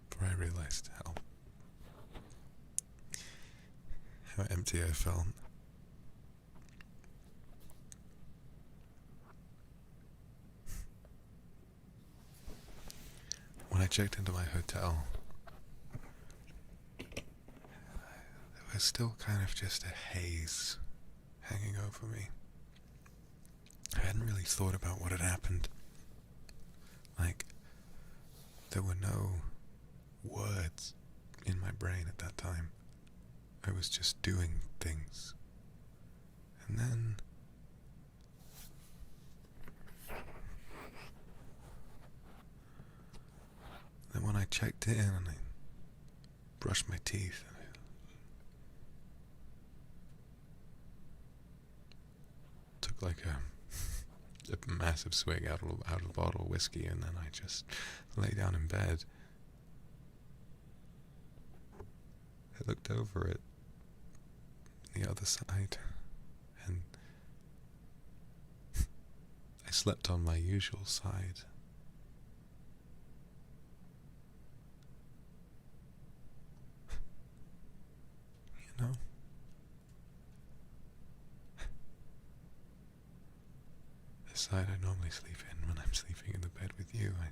Before I realized how empty I felt. When I checked into my hotel, there was still kind of just a haze hanging over me. I hadn't really thought about what had happened. Like, there were no words in my brain at that time. I was just doing things. And then when I checked in and I brushed my teeth, and I took like a massive swig out of a bottle of whiskey, and then I just lay down in bed. I looked over at the other side, and I slept on my usual side. You know? The side I normally sleep in when I'm sleeping in the bed with you. I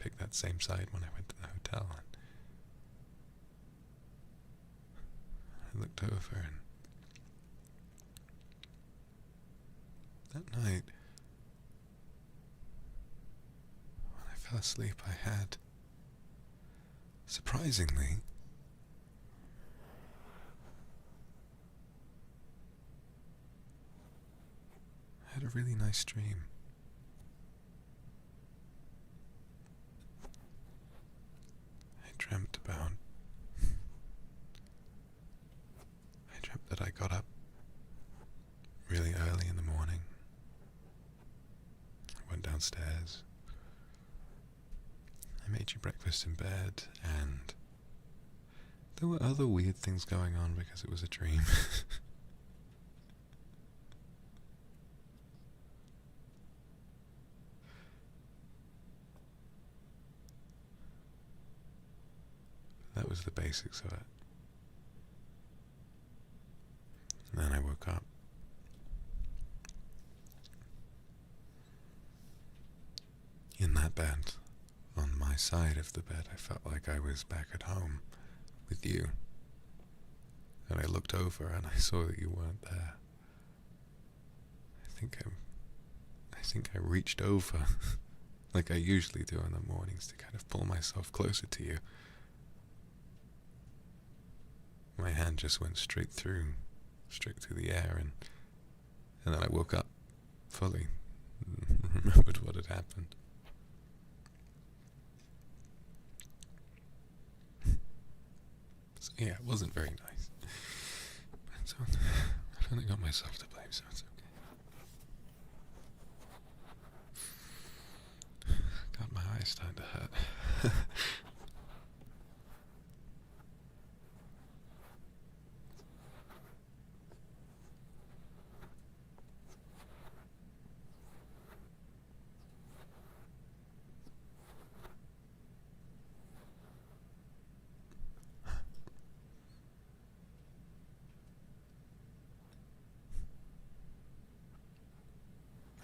picked that same side when I went to the hotel, and I looked over, and that night, when I fell asleep, I had, surprisingly, a really nice dream. I dreamt that I got up really early in the morning. I went downstairs. I made you breakfast in bed, and there were other weird things going on because it was a dream. That was the basics of it. And then I woke up. In that bed, on my side of the bed, I felt like I was back at home with you. And I looked over and I saw that you weren't there. I think I reached over, like I usually do in the mornings, to kind of pull myself closer to you. My hand just went straight through the air, and then I woke up fully, remembered what had happened. So yeah, it wasn't very nice. So I only got myself to blame, so it's okay. God, my eyes starting to hurt.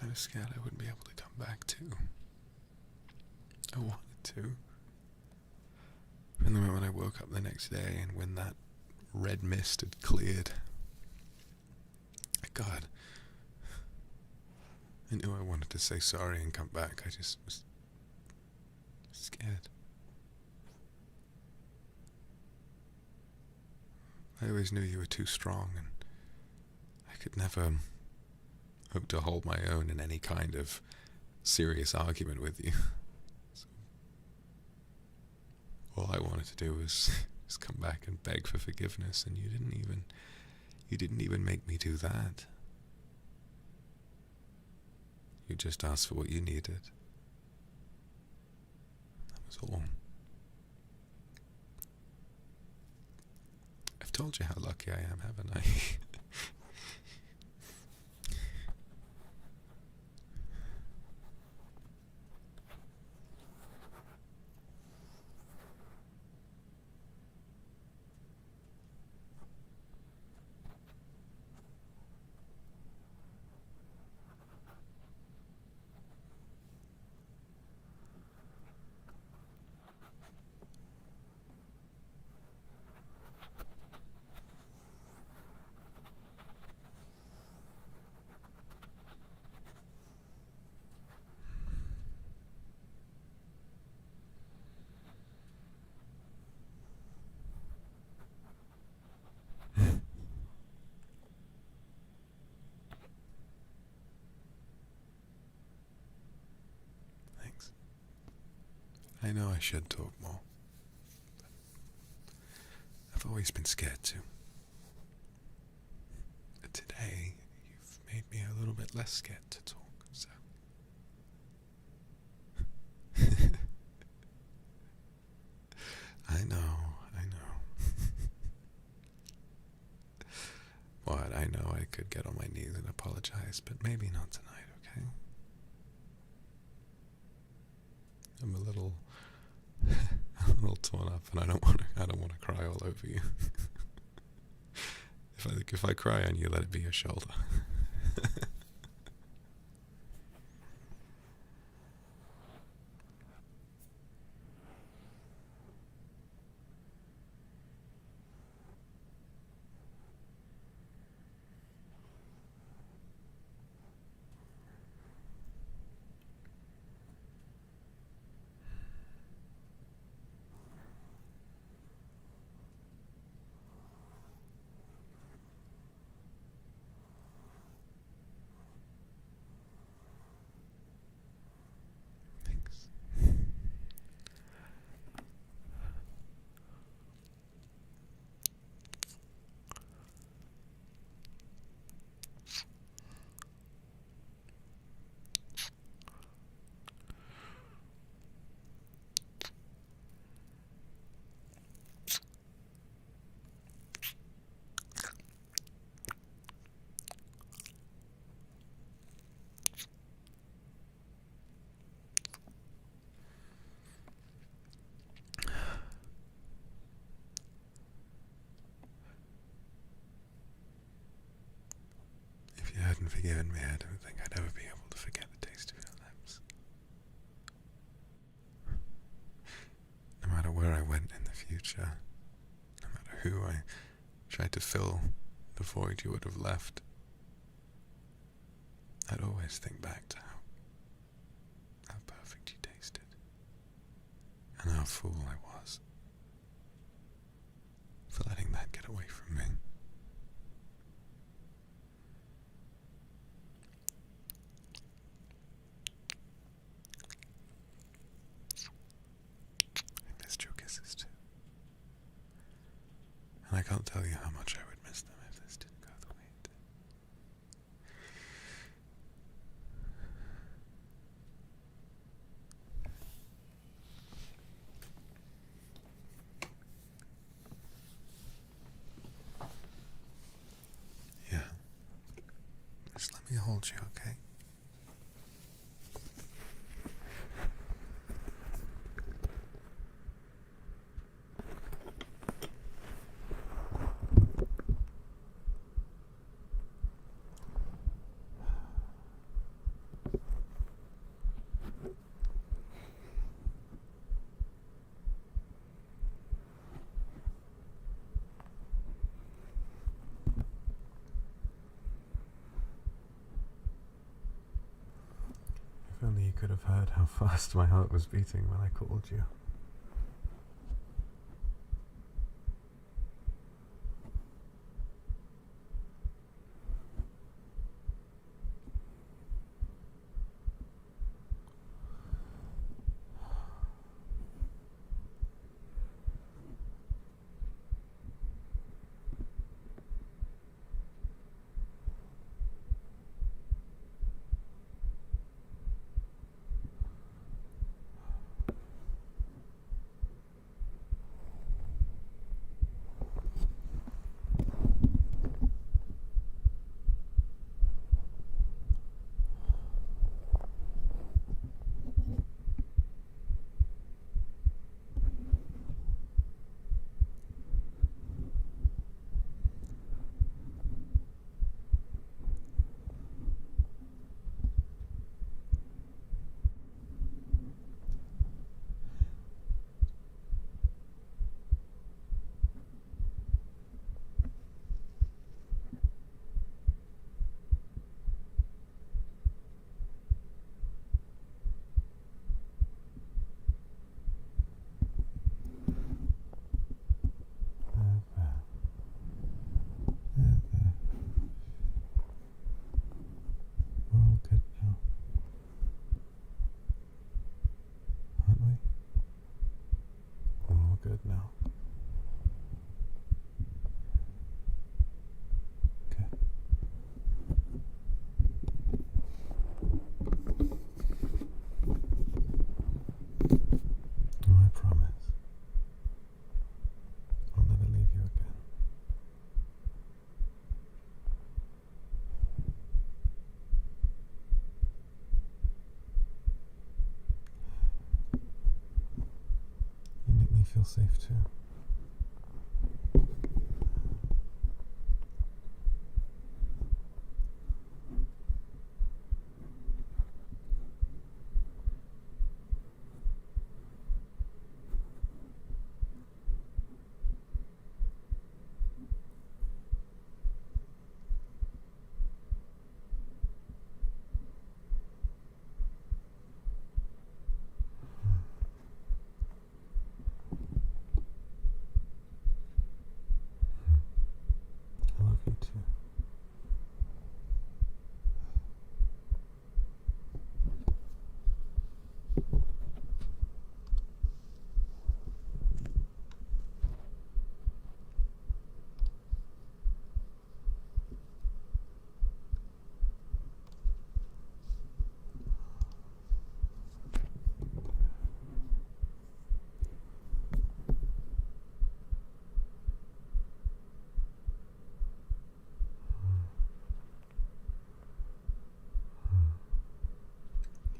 I was scared I wouldn't be able to come back too. I wanted to. And then when I woke up the next day and when that red mist had cleared, God, I knew I wanted to say sorry and come back. I just was scared. I always knew you were too strong, and I could never hope to hold my own in any kind of serious argument with you. So all I wanted to do was come back and beg for forgiveness, and you didn't even make me do that. You just asked for what you needed. That was all. I've told you how lucky I am, haven't I? Thanks. I know I should talk more, but I've always been scared to. But today, you've made me a little bit less scared to talk, so. I know. What? I know I could get on my knees and apologize, but maybe not tonight, okay? I'm a little torn up, and I don't want to cry all over you. If I cry on you, let it be your shoulder. hadn't forgiven me, I don't think I'd ever be able to forget the taste of your lips. No matter where I went in the future, no matter who I tried to fill the void you would have left, I'd always think back to how perfect you tasted, and how fool I was for letting that get away from me. I missed your kisses too. And I can't tell you how much I would miss them if this didn't go the way it did. Yeah. Just let me hold you, okay? If only you could have heard how fast my heart was beating when I called you. We're all good now, aren't we? We're all good now. Okay. Oh, I promise. I'll never leave you again. You make me feel safe too. I love you too.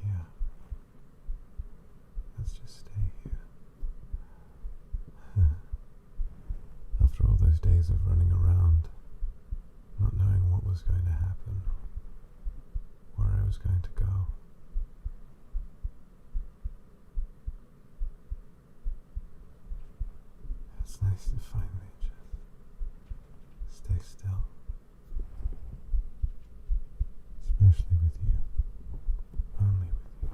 Yeah. Let's just stay here. After all those days of running around, not knowing what was going to happen, was going to go. It's nice to finally just stay still. Especially with you. Only with you.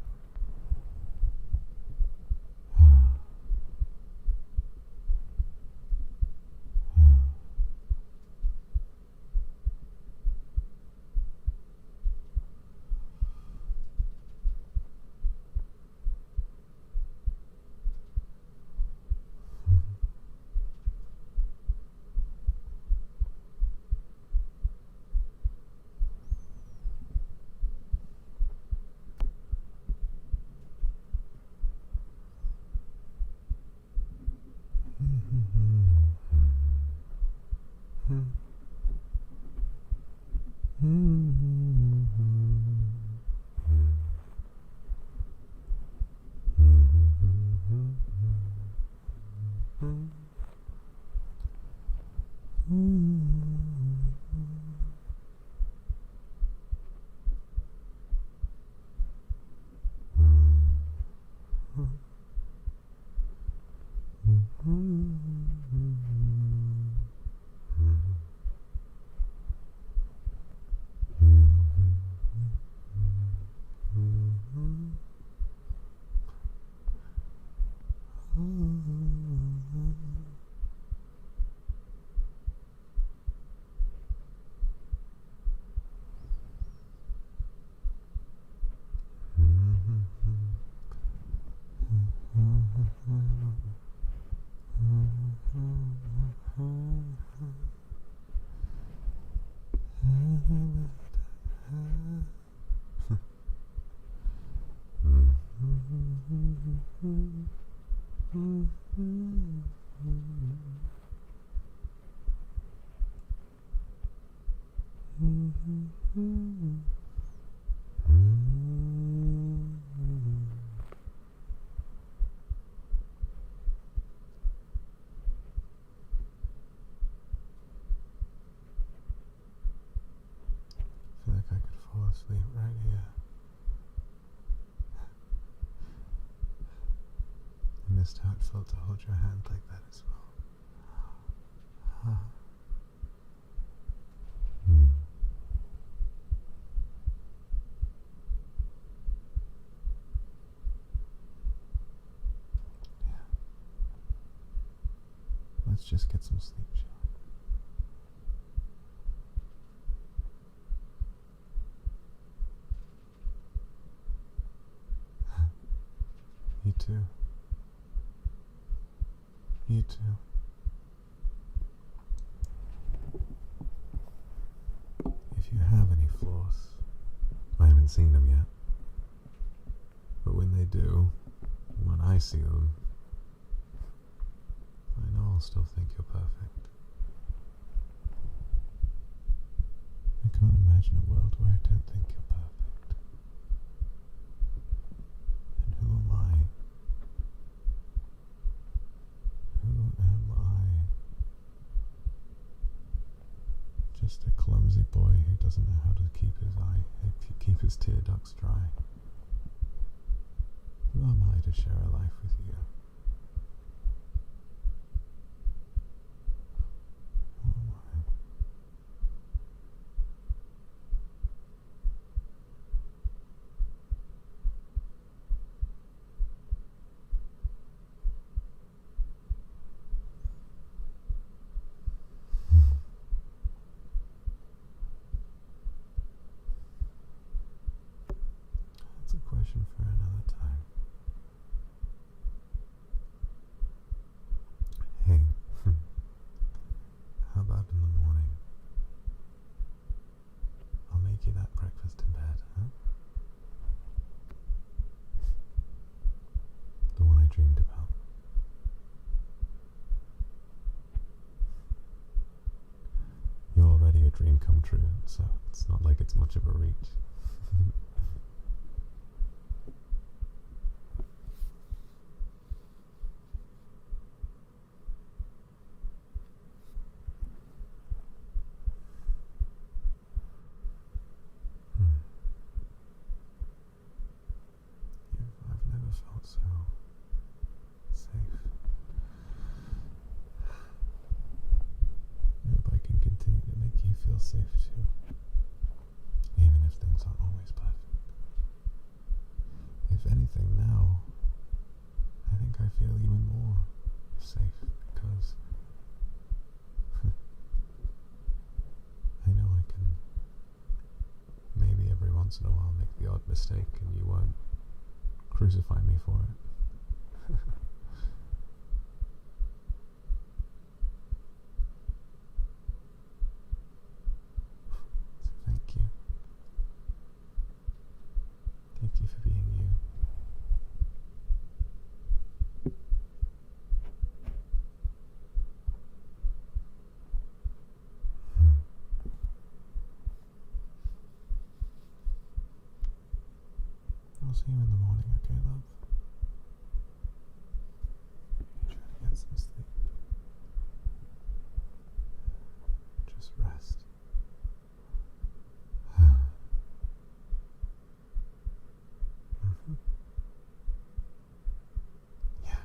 I feel like I could fall asleep right here. I missed how it felt to hold your hand like that as well. Yeah. Let's just get some sleep, shall we? You too. You too. If you have any flaws, I haven't seen them yet. But when they do, when I see them, I know I'll still think you're perfect. I can't imagine a world where I don't think you're perfect. And who am I? Who am I? Just a clumsy boy who doesn't know how to keep his tear ducts dry. Who am I to share a life with you? Who am I? That's a question for another time. Hey, how about in the morning? I'll make you that breakfast in bed, huh? The one I dreamed about. You're already a dream come true, so it's not like it's much of a reach. safe too, even if things aren't always perfect. If anything, now I think I feel even more safe because I know I can maybe every once in a while make the odd mistake and you won't crucify me for it. So thank you. Thank you for being you. I'll see you in the morning, okay, love? You try to get some sleep. Just rest. Yeah.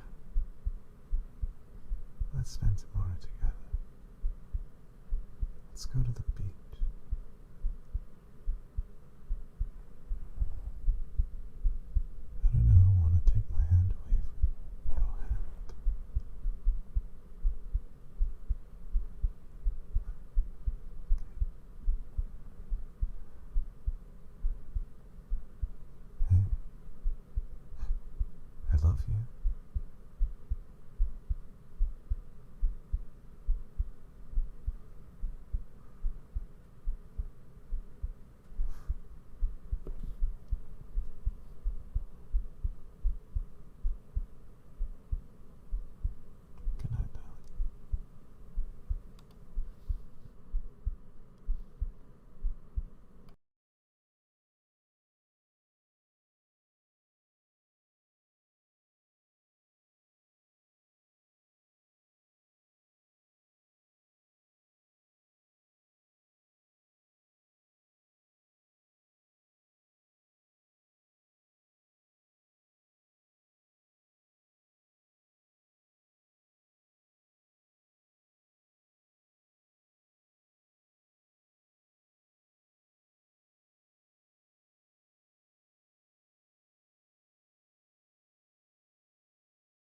Let's spend tomorrow together. Let's go to the beach. I don't know, I want to take my hand away from your hand. Hey, I love you.